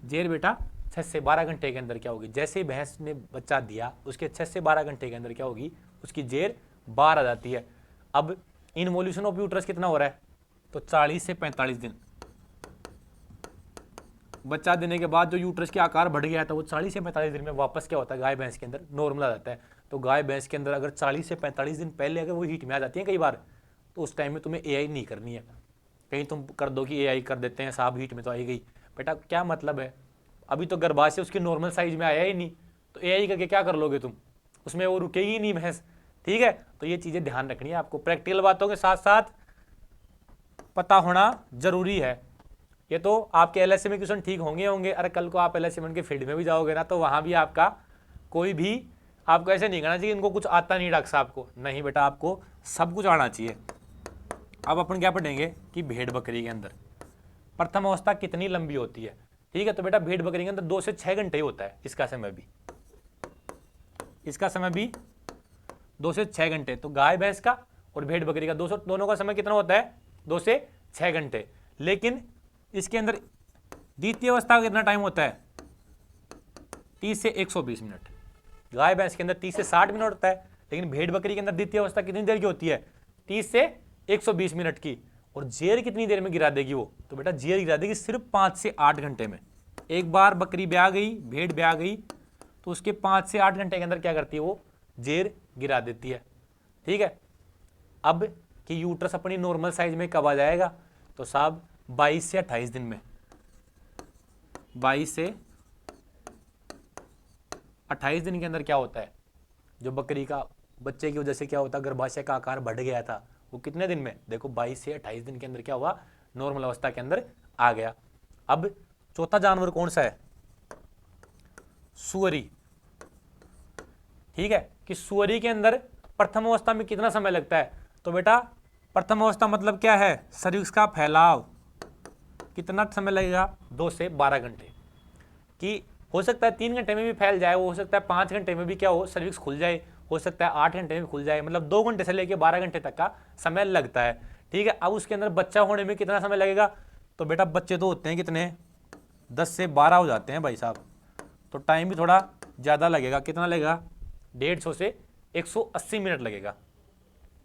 जेर बेटा 6 से 12 घंटे के अंदर क्या होगी, जैसे ही भैंस ने बच्चा दिया उसके 6 से 12 घंटे के अंदर क्या होगी, उसकी जेर बाहर आ जाती है। अब इन्वोल्यूशन ऑफ यूट्रस कितना हो रहा है, तो 40 से 45 दिन। बच्चा देने के बाद जो यूट्रस के आकार बढ़ गया था वो 40 से 45 दिन में वापस क्या होता है, गाय भैंस के अंदर नॉर्मल आ जाता है। तो गाय भैंस के अंदर अगर 40 से 45 दिन पहले अगर वो हीट में आ जाती है कई बार, तो उस टाइम में तुम्हें एआई नहीं करनी है। कहीं तुम कर दो कि एआई कर देते हैं साहब, हीट में तो आई गई, बेटा क्या मतलब है, अभी तो गर्भाशय उसकी नॉर्मल साइज में आया ही नहीं, तो एआई करके क्या कर लोगे तुम, उसमें वो रुकेगी ही नहीं भैंस। ठीक है, तो ये चीज़ें ध्यान रखनी है आपको, प्रैक्टिकल बातों के साथ साथ पता होना जरूरी है। ये तो आपके एलएसए में क्वेश्चन ठीक होंगे, अरे कल को आप एलएसए के फील्ड में भी जाओगे ना, तो वहाँ भी आपका कोई भी आपको ऐसे नहीं कहना चाहिए इनको कुछ आता नहीं डॉक्टर साहब को, नहीं बेटा आपको सब कुछ आना चाहिए। अब अपन क्या पढ़ेंगे कि भेड़ बकरी के अंदर प्रथम अवस्था कितनी लंबी होती है। ठीक है, तो बेटा भेड़ बकरी के अंदर 2 से 6 घंटे ही होता है इसका समय भी, इसका समय भी 2 से 6 घंटे। तो गाय भैंस का और भेड़ बकरी का दोनों का समय कितना होता है, 2 से 6 घंटे। लेकिन इसके अंदर द्वितीय अवस्था का कितना टाइम होता है, 30 से 120 मिनट। गाय भैंस के अंदर 30 से 60 मिनट होता है, लेकिन भेड़ बकरी के अंदर द्वितीय अवस्था कितनी देर की होती है, 30 से 120 मिनट की। और जेर कितनी देर में गिरा देगी वो, तो बेटा जेर गिरा देगी सिर्फ 5 से 8 घंटे में। एक बार बकरी ब्याह गई, भेड़ ब्याह गई, तो उसके 5 से 8 घंटे के अंदर क्या करती है वो, जेर गिरा देती है। ठीक है, अब कि यूट्रस अपनी नॉर्मल साइज में कब आ जाएगा, तो साहब 22 से 28 दिन में, 22 से 28 दिन के अंदर क्या होता है, जो बकरी का बच्चे की वजह से क्या होता है, गर्भाशय का आकार बढ़ गया था, वो कितने दिन में, देखो 22 से 28 दिन के अंदर क्या हुआ, नॉर्मल अवस्था के अंदर आ गया। अब चौथा जानवर कौन सा है, सुअरी। ठीक है, कि सुअरी के अंदर प्रथम अवस्था में कितना समय लगता है, तो बेटा प्रथम अवस्था मतलब क्या है, सर्विक्स का फैलाव, कितना समय लगेगा, 2 से 12 घंटे। कि हो सकता है 3 घंटे में भी फैल जाए, वो हो सकता है 5 घंटे में भी क्या हो, सर्विक्स खुल जाए, हो सकता है 8 घंटे में खुल जाए, मतलब 2 घंटे से लेकर 12 घंटे तक का समय लगता है। ठीक है, अब उसके अंदर बच्चा होने में कितना समय लगेगा, तो बेटा बच्चे तो होते हैं कितने, 10 से 12 हो जाते हैं भाई साहब, तो टाइम भी थोड़ा ज़्यादा लगेगा। कितना लगेगा, 150 से 180 मिनट लगेगा।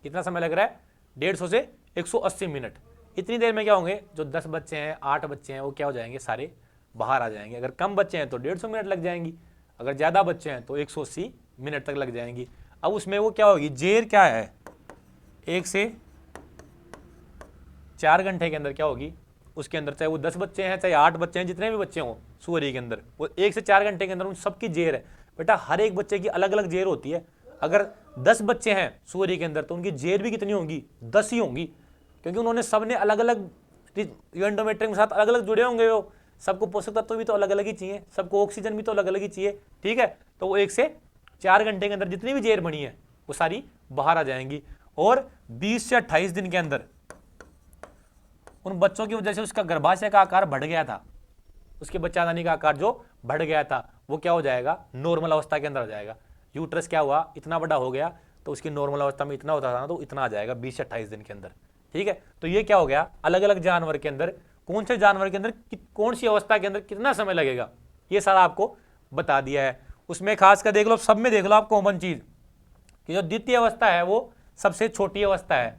कितना समय लग रहा है, 150 से 180 मिनट। इतनी देर में क्या होंगे, जो 10 बच्चे हैं, 8 बच्चे हैं, वो क्या हो जाएंगे, सारे बाहर आ जाएंगे। अगर कम बच्चे हैं तो 150 मिनट लग जाएंगी, अगर ज़्यादा बच्चे हैं तो 180 मिनट तक लग जाएंगी। अब उसमें वो क्या होगी, जेर क्या है, 1 से 4 घंटे के अंदर क्या होगी, उसके अंदर चाहे वो 10 बच्चे हैं, चाहे 8 बच्चे हैं, जितने भी बच्चे हों सुअरी के अंदर, वो 1 से 4 घंटे के अंदर उन सबकी जेर है। बेटा हर एक बच्चे की अलग अलग जेर होती है। अगर 10 बच्चे हैं सुअरी के अंदर तो उनकी जेर भी कितनी होंगी, 10 ही होंगी, क्योंकि उन्होंने सबने अलग अलग एंडोमेट्रियम के साथ अलग अलग जुड़े होंगे, वो सबको पोषक तत्व भी तो अलग अलग ही चाहिए, सबको ऑक्सीजन भी तो अलग अलग ही चाहिए। ठीक है, तो वो 1 से 4 घंटे के अंदर जितनी भी जेर बनी है वो सारी बाहर आ जाएंगी। और 20 से 28 दिन के अंदर उन बच्चों की वजह से उसका गर्भाशय का आकार बढ़ गया था, उसके बच्चादानी का आकार जो बढ़ गया था वो क्या हो जाएगा, नॉर्मल अवस्था के अंदर आ जाएगा। यूट्रस क्या हुआ, इतना बड़ा हो गया, तो उसकी नॉर्मल अवस्था में इतना होता था ना, तो इतना आ जाएगा 20 से 28 दिन के अंदर। ठीक है, तो ये क्या हो गया, अलग अलग जानवर के अंदर कौन से जानवर के अंदर कौन सी अवस्था के अंदर कितना समय लगेगा, ये सारा आपको बता दिया है। उसमें खास कर देख लो, सब में देख लो आप कॉमन चीज कि जो द्वितीय अवस्था है वो सबसे छोटी अवस्था है,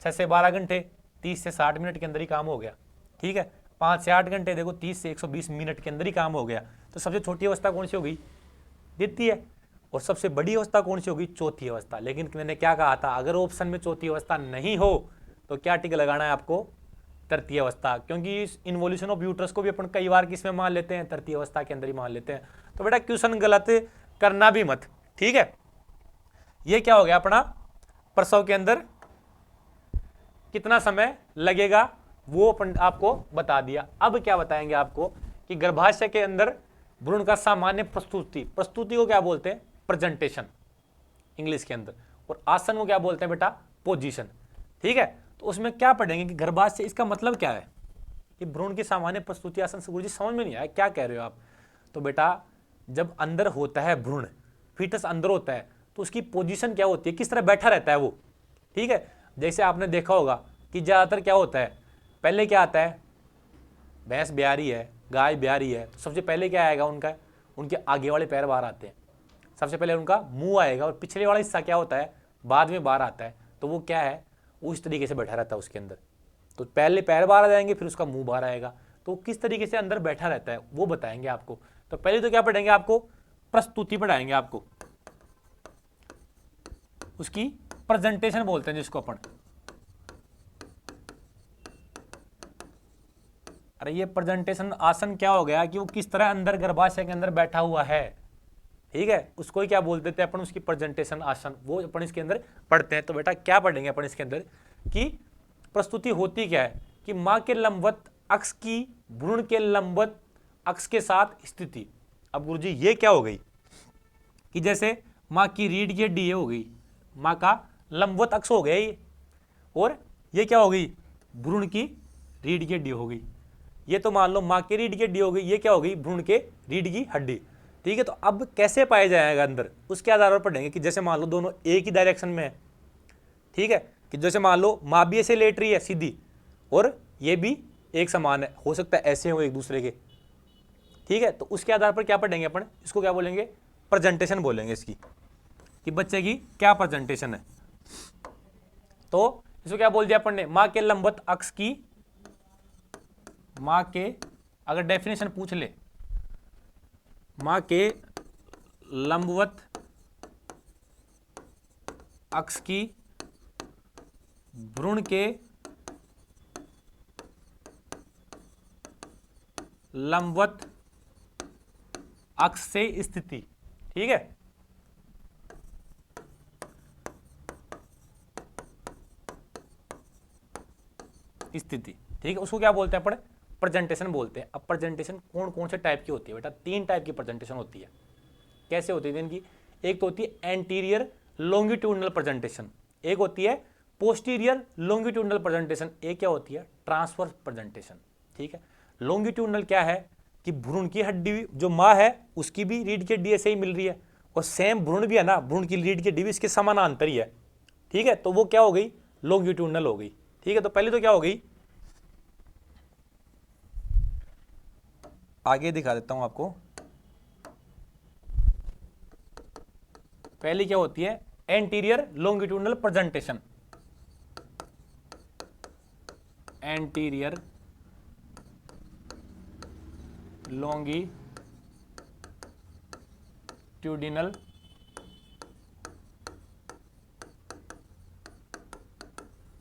6 से 12 घंटे 30 से 60 मिनट के अंदर ही काम हो गया। ठीक है, 5 से 8 घंटे देखो 30 से 120 मिनट के अंदर ही काम हो गया। तो सबसे छोटी अवस्था कौन सी होगी, द्वितीय। और सबसे बड़ी अवस्था कौन सी होगी, चौथी अवस्था। लेकिन मैंने क्या कहा था, अगर ऑप्शन में चौथी अवस्था नहीं हो तो क्या टिक लगाना है आपको, तृतीय अवस्था, क्योंकि इस इन्वोल्यूशन ऑफ यूट्रस को भी अपन कई बार किसमें मान लेते हैं, तृतीय अवस्था के अंदर ही मान लेते हैं। तो बेटा क्वेश्चन गलत करना भी मत। ठीक है, ये क्या हो गया अपना, प्रसव के अंदर कितना समय लगेगा वो अपन आपको बता दिया। अब क्या बताएंगे आपको कि गर्भाशय के अंदर भ्रूण का सामान्य प्रस्तुति, प्रस्तुति को क्या बोलते हैं, प्रेजेंटेशन इंग्लिश के अंदर, और आसन को क्या बोलते हैं बेटा, पोजीशन। ठीक है, तो उसमें क्या पढ़ेंगे कि गर्भाशय, इसका मतलब क्या है कि भ्रूण की सामान्य प्रस्तुति आसन से, गुरुजी समझ में नहीं आया क्या कह रहे हो आप। तो बेटा जब अंदर होता है भ्रूण, फीटस अंदर होता है, तो उसकी पोजीशन क्या होती है, किस तरह बैठा रहता है वो। ठीक है, जैसे आपने देखा होगा कि ज्यादातर क्या होता है, पहले क्या आता है, भैंस ब्यारी है, गाय ब्यारी है, तो सबसे पहले क्या आएगा उनका, उनके आगे वाले पैर बाहर आते हैं, सबसे पहले उनका मुंह आएगा, और पिछले वाला हिस्सा क्या होता है, बाद में बाहर आता है। तो वो क्या है, वो इस तरीके से बैठा रहता है उसके अंदर। तो पहले पैर बाहर आ जाएंगे, फिर उसका मुंह बाहर आएगा, तो किस तरीके से अंदर बैठा रहता है वो बताएंगे आपको। तो पहले तो क्या पढ़ेंगे, आपको प्रस्तुति पढ़ाएंगे, आपको उसकी प्रेजेंटेशन बोलते हैं जिसको अपन। अरे ये प्रेजेंटेशन आसन क्या हो गया कि वो किस तरह अंदर गर्भाशय के अंदर बैठा हुआ है। ठीक है, उसको ही क्या बोलते थे अपन, उसकी प्रेजेंटेशन आसन, वो अपन इसके अंदर पढ़ते हैं। तो बेटा क्या पढ़ेंगे अपन इसके अंदर कि प्रस्तुति होती क्या है कि मां के लंबवत अक्ष की भ्रूण के लंबवत अक्ष के साथ स्थिति। अब गुरुजी ये क्या हो गई कि जैसे मां की रीढ़ की हड्डी ये हो गई, मां का लंबवत अक्ष हो गया ये, और ये क्या हो गई, भ्रूण की रीढ़ की हड्डी हो गई। ये तो मान लो मां की रीढ़ की हड्डी हो गई, ये क्या हो गई, भ्रूण के रीढ़ की हड्डी। ठीक है, तो अब कैसे पाया जाएगा अंदर, उसके आधार पर पढ़ेंगे कि जैसे मान लो दोनों एक ही डायरेक्शन में है। ठीक है, कि जैसे मान लो मां भी ऐसे लेट रही है सीधी, और ये भी एक समान है, हो सकता है ऐसे हो एक दूसरे के। ठीक है, तो उसके आधार पर क्या पढ़ेंगे अपन, इसको क्या बोलेंगे, प्रेजेंटेशन बोलेंगे इसकी, कि बच्चे की क्या प्रेजेंटेशन है। तो इसको क्या बोल दिया अपन ने, मां के लंबवत अक्ष की, मां के, अगर डेफिनेशन पूछ ले, मां के लंबवत अक्ष की भ्रूण के लंबवत अक्ष से स्थिति। ठीक है, स्थिति। ठीक है, उसको क्या बोलते हैं अपन, प्रेजेंटेशन बोलते हैं। अब प्रेजेंटेशन कौन कौन से टाइप की होती है बेटा, 3 टाइप की प्रेजेंटेशन होती है। कैसे होती है इनकी, एक तो होती है एंटीरियर लॉन्गिट्यूडनल प्रेजेंटेशन, एक होती है पोस्टीरियर लॉन्गिट्यूडनल प्रेजेंटेशन, एक क्या होती है ट्रांसवर्स प्रेजेंटेशन। ठीक है, लॉन्गिट्यूडनल क्या है कि भ्रूण की हड्डी जो माँ है उसकी भी रीढ़ की हड्डी ऐसे ही मिल रही है, और सेम भ्रूण भी है ना, भ्रूण की रीढ़ की हड्डी भी इसके समानांतर ही है। ठीक है, तो वो क्या हो गई, लॉन्गिट्यूडनल हो गई। ठीक है, तो पहले तो क्या हो गई, आगे दिखा देता हूं आपको। पहली क्या होती है, anterior longitudinal presentation, anterior longitudinal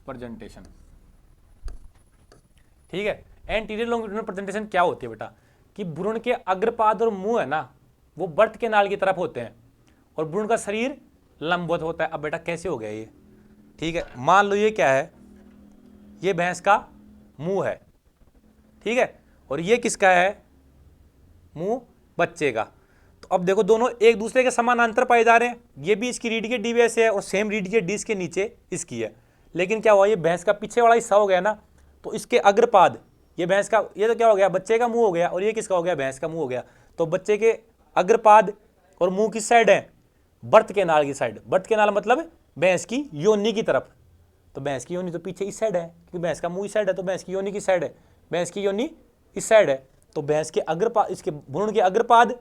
presentation. ठीक है, एंटीरियर लॉन्गिट्यूडिनल प्रेजेंटेशन क्या होती है बेटा कि भ्रूण के अग्रपाद और मुंह है ना वो बर्थ के नाल की तरफ होते हैं, और भ्रूण का शरीर लंबवत होता है। अब बेटा कैसे हो गया ये, ठीक है, मान लो ये क्या है, ये भैंस का मुंह है। ठीक है, और ये किसका है, मुंह बच्चे का। तो तो अब देखो दोनों एक दूसरे के समानांतर पाए जा रहे हैं, ये भी इसकी रीढ़ की डी ऐसे है और सेम रीढ़ की डी इसके नीचे इसकी है। लेकिन क्या हुआ, ये भैंस का पीछे वाला हिस्सा हो गया ना, तो इसके अग्रपाद, ये भैंस का, ये तो क्या हो गया, बच्चे का मुंह हो गया, और ये किसका हो गया, भैंस का मुंह हो गया। तो बच्चे के अग्रपाद और मुंह किस साइड है, बर्थ केनाल की साइड। बर्थ केनाल मतलब भैंस की योनि की तरफ। तो भैंस की योनि तो पीछे इस साइड है, क्योंकि भैंस का मुंह इस साइड है, तो भैंस की योनि किस साइड है, भैंस की योनि इस साइड है। तो भैंस के अग्रपाद, इसके भ्रूण के अग्रपाद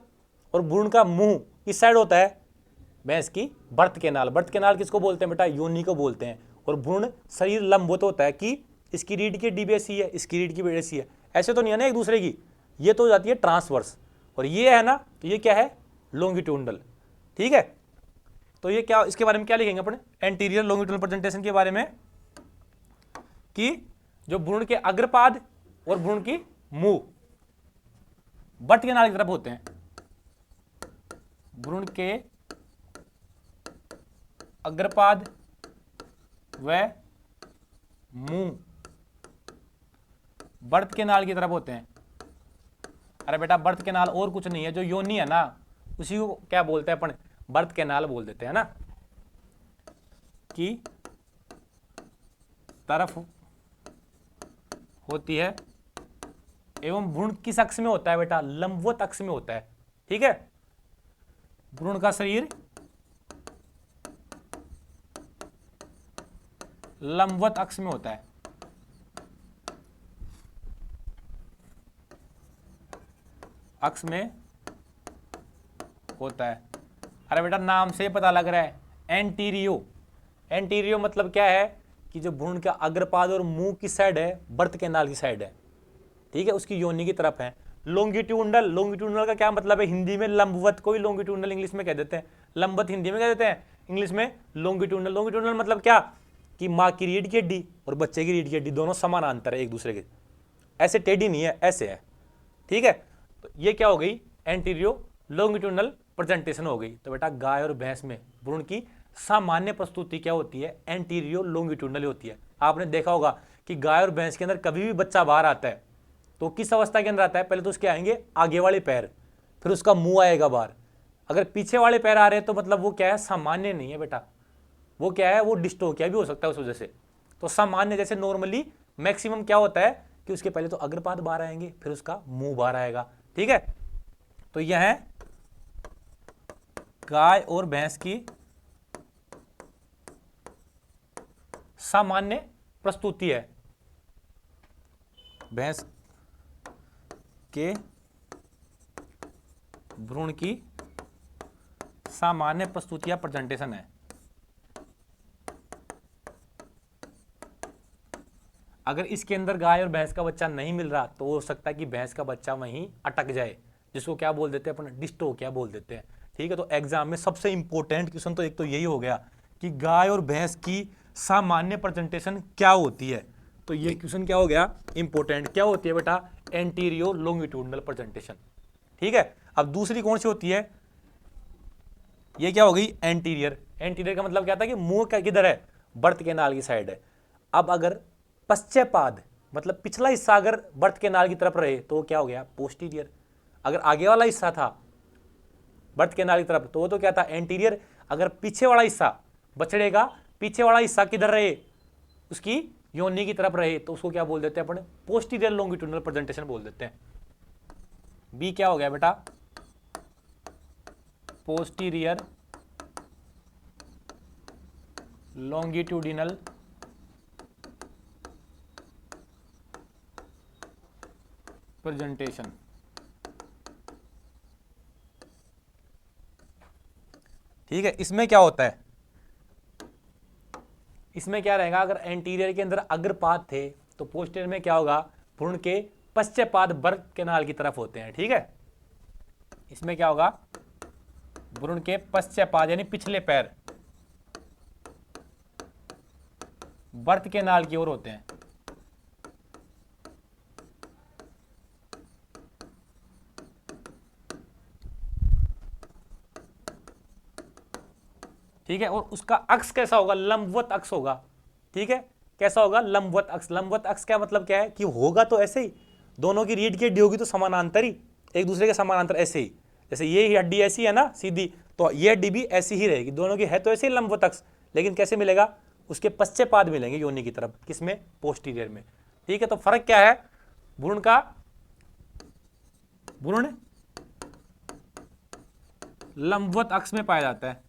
और भ्रूण का मुंह इस साइड होता है भैंस की बर्थ केनाल। बर्थ केनाल किसको बोलते हैं बेटा, योनि को बोलते हैं। और भ्रूण शरीर लंबवत होता है कि इसकी रीढ़ की डी ऐसी है, इसकी रीढ़ की रीढ़ ऐसी है, ऐसे तो नहीं है ना एक दूसरे की, ये तो हो जाती है ट्रांसवर्स, और ये है ना, तो ये क्या है, लॉन्गिट्यूडनल। ठीक है, तो ये क्या, इसके बारे में क्या लिखेंगे अपने, एंटीरियर लॉन्गिट्यूडनल प्रेजेंटेशन के बारे में, कि जो भ्रूण के अग्रपाद और भ्रूण की मुंह बर्थ केनाल की तरफ होते हैं, भ्रूण के अग्रपाद व मुंह बर्थ केनाल की तरफ होते हैं। अरे बेटा बर्थ केनाल और कुछ नहीं है, जो योनि है ना उसी को क्या बोलते हैं अपन, बर्थ केनाल बोल देते हैं ना, की तरफ होती है, एवं भ्रूण किस अक्ष में होता है बेटा, लंबवत अक्ष में होता है। ठीक है, भ्रूण का शरीर लंबवत अक्ष में होता है। अक्ष में होता है। अरे बेटा नाम से पता लग रहा है, एंटीरियो। एंटीरियो मतलब क्या है, कि जो भ्रूण का अग्रपाद और मुंह की साइड है, बर्थ केनाल की साइड है। ठीक है, उसकी योनि की तरफ है। लॉन्गिट्यूडनल, लॉन्गिट्यूडनल का क्या मतलब है, हिंदी में लंबवत को ही लॉन्गिट्यूडनल इंग्लिश में कह देते हैं, लंबवत हिंदी में कह देते हैं, इंग्लिश में लॉन्गिट्यूडनल। लॉन्गिट्यूडनल मतलब क्या, कि माँ की रीढ़ की हड्डी और बच्चे की रीढ़ की हड्डी दोनों समानांतर है एक दूसरे के, ऐसे टेढ़ी नहीं है, ऐसे है। ठीक है, तो ये क्या हो गई, एंटीरियो लॉन्गिट्यूडनल प्रेजेंटेशन हो गई। तो बेटा गाय और भैंस में भ्रूण की सामान्य प्रस्तुति क्या होती है, एंटीरियो लॉन्गिट्यूडनल होती है। आपने देखा होगा कि गाय और भैंस के अंदर कभी भी बच्चा बाहर आता है तो किस अवस्था के अंदर आता है, पहले तो उसके आएंगे आगे वाले पैर, फिर उसका मुंह आएगा बाहर। अगर पीछे वाले पैर आ रहे हैं तो मतलब वो क्या है, सामान्य नहीं है बेटा, वो क्या है, वो डिस्टोकिया भी हो सकता है उस वजह से। तो सामान्य जैसे नॉर्मली मैक्सिमम क्या होता है, कि उसके पहले तो अग्रपाद बाहर आएंगे, फिर उसका मुंह बाहर आएगा। ठीक है, तो यह है गाय और भैंस की सामान्य प्रस्तुति है। भैंस के भ्रूण की सामान्य प्रस्तुति या प्रेजेंटेशन है। अगर इसके अंदर गाय और भैंस का बच्चा नहीं मिल रहा तो हो सकता है कि भैंस का बच्चा वहीं अटक जाए, जिसको क्या बोल देते हैं अपन, डिस्टोकिया बोल देते हैं। ठीक है, तो एग्जाम में सबसे इंपॉर्टेंट क्वेश्चन तो एक तो यही हो गया कि गाय और भैंस की सामान्य प्रेजेंटेशन क्या होती है। तो ये क्वेश्चन क्या हो गया, इंपॉर्टेंट। क्या होती है बेटा, एंटीरियो लॉन्गिट्यूडनल प्रेजेंटेशन। ठीक है, अब दूसरी कौन सी होती है, ये क्या हो गई, एंटीरियर। एंटीरियर का मतलब क्या था, कि मुंह का किधर है, बर्थ केनाल की साइड है। अब अगर पश्चपाद मतलब पिछला हिस्सा अगर बर्थ केनाल की तरफ रहे तो क्या हो गया, पोस्टीरियर। अगर आगे वाला हिस्सा था बर्थ केनाल की तरफ तो वो तो क्या था, एंटीरियर। अगर पीछे वाला हिस्सा बछड़े का पीछे वाला हिस्सा किधर रहे, उसकी योनि की तरफ रहे, तो उसको क्या बोल देते हैं अपन, पोस्टीरियर लॉन्गिट्यूडनल प्रेजेंटेशन बोल देते हैं। बी क्या हो गया बेटा, पोस्टीरियर लॉन्गिट्यूडिनल प्रेजेंटेशन। ठीक है, इसमें क्या होता है, इसमें क्या रहेगा, अगर एंटीरियर के अंदर अग्रपाद थे तो पोस्टीरियर में क्या होगा, भ्रूण के पश्चपाद बर्थ केनाल की तरफ होते हैं। ठीक है, इसमें क्या होगा, भ्रूण के पश्चपाद यानी पिछले पैर बर्थ केनाल की ओर होते हैं। ठीक है, और उसका अक्ष कैसा होगा, लंबवत अक्ष होगा। ठीक है, कैसा होगा, लंबवत अक्ष। लंबवत अक्ष क्या मतलब क्या है, कि होगा तो ऐसे ही, दोनों की रीढ़ की हड्डी होगी तो समानांतर ही, एक दूसरे के समानांतर ऐसे ही, जैसे ये हड्डी ऐसी है ना सीधी, तो ये हड्डी भी ऐसी ही रहेगी, दोनों की है तो ऐसे ही लंबवत अक्ष, लेकिन कैसे मिलेगा, उसके पश्चेपाद मिलेंगे योनि की तरफ, किसमें, पोस्टीरियर में। ठीक है, तो फर्क क्या है, भ्रूण का, भ्रूण लंबवत अक्ष में पाया जाता है।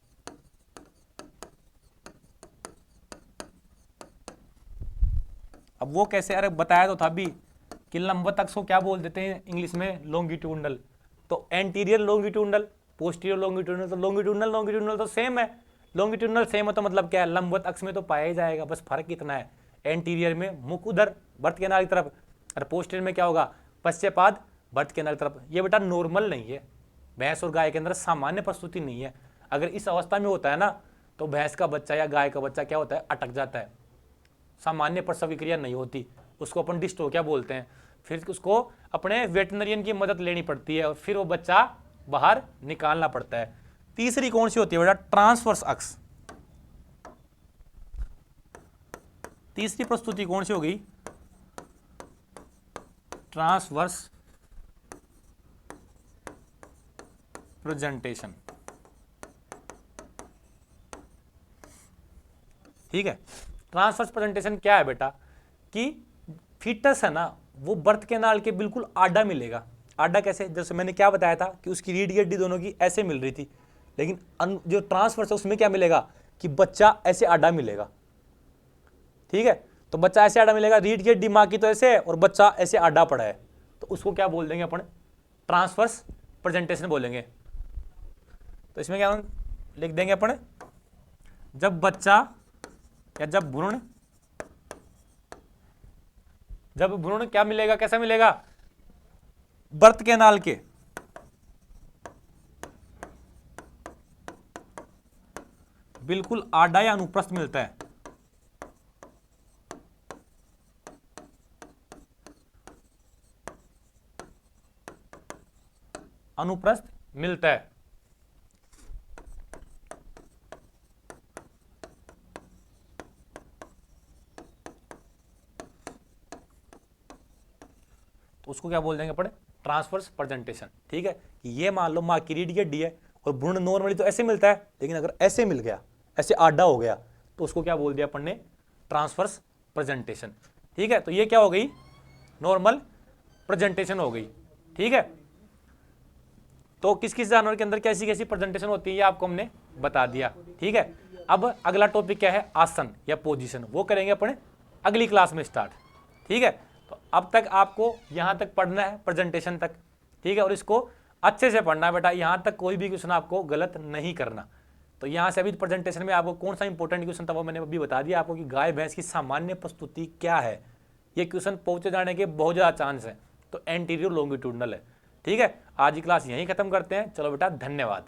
अब वो कैसे, अरे बताया तो था भी कि लंबवत अक्ष को क्या बोल देते हैं इंग्लिश में, लॉन्गिट्यूडनल। तो एंटीरियर लॉन्गिट्यूडनल, पोस्टीरियर लॉन्गिट्यूडनल, तो लॉन्गिट्यूडनल लॉन्गिट्यूडनल तो सेम है, लॉन्गिट्यूडनल सेम है तो मतलब क्या है, लंबवत अक्ष में तो पाया ही जाएगा, बस फर्क कितना है, एंटीरियर में मुख उधर बर्थ कैनाल की तरफ, और पोस्टीरियर में क्या होगा, पश्चेपाद बर्थ कैनाल की तरफ। ये बेटा नॉर्मल नहीं है, भैंस और गाय के अंदर सामान्य प्रस्तुति नहीं है। अगर इस अवस्था में होता है ना, तो भैंस का बच्चा या गाय का बच्चा क्या होता है, अटक जाता है, सामान्य प्रसव क्रिया नहीं होती, उसको अपन डिस्टोकिया बोलते हैं। फिर उसको अपने वेटनरियन की मदद लेनी पड़ती है और फिर वो बच्चा बाहर निकालना पड़ता है। तीसरी कौन सी होती है बेटा, ट्रांसवर्स अक्ष। तीसरी प्रस्तुति कौन सी होगी, ट्रांसवर्स प्रेजेंटेशन। ठीक है, ट्रांसवर्स प्रेजेंटेशन क्या है बेटा, कि फीटस है ना, वो बर्थ कैनाल के बिल्कुल आड़ा मिलेगा। आड़ा कैसे, जैसे मैंने क्या बताया था कि उसकी रीढ़ की हड्डी दोनों की ऐसे मिल रही थी, लेकिन जो ट्रांसवर्स है उसमें क्या मिलेगा, कि बच्चा ऐसे आड़ा मिलेगा। ठीक है, तो बच्चा ऐसे आड़ा मिलेगा, रीढ़ की हड्डी माँ की तो ऐसे है और बच्चा ऐसे आड़ा पड़ा है, तो उसको क्या बोल देंगे अपन, ट्रांसवर्स प्रेजेंटेशन बोलेंगे। तो इसमें क्या लिख देंगे अपन, जब बच्चा या जब भ्रूण क्या मिलेगा, कैसा मिलेगा, बर्थ कैनाल के बिल्कुल आड़ा या अनुप्रस्थ मिलता है, अनुप्रस्थ मिलता है। तो उसको क्या बोल देंगे अपन, ट्रांसवर्स प्रेजेंटेशन। ठीक है, कि ये मान लो माँ की रीढ़ की हड्डी है और भ्रूण नॉर्मली तो ऐसे मिलता है, लेकिन अगर ऐसे मिल गया, ऐसे आड़ा हो गया, तो उसको क्या बोल दिया अपन ने, ट्रांसवर्स प्रेजेंटेशन। ठीक है, तो ये क्या हो गई, नॉर्मल प्रेजेंटेशन हो गई। ठीक है, तो किस किस जानवर के अंदर कैसी कैसी प्रेजेंटेशन होती है ये आपको हमने बता दिया। ठीक है, अब अगला टॉपिक क्या है, आसन या पोजीशन, वो करेंगे अपने अगली क्लास में स्टार्ट। ठीक है, तो अब तक आपको यहाँ तक पढ़ना है, प्रेजेंटेशन तक। ठीक है, और इसको अच्छे से पढ़ना है बेटा, यहाँ तक कोई भी क्वेश्चन आपको गलत नहीं करना। तो यहाँ से अभी प्रेजेंटेशन में आपको कौन सा इंपॉर्टेंट क्वेश्चन था वो मैंने अभी बता दिया आपको, कि गाय भैंस की सामान्य प्रस्तुति क्या है। ये क्वेश्चन पहुंचे जाने के बहुत ज़्यादा चांस है, तो एंटीरियर लॉन्गिट्यूडनल है। ठीक है, आज की क्लास यहीं खत्म करते हैं, चलो बेटा धन्यवाद।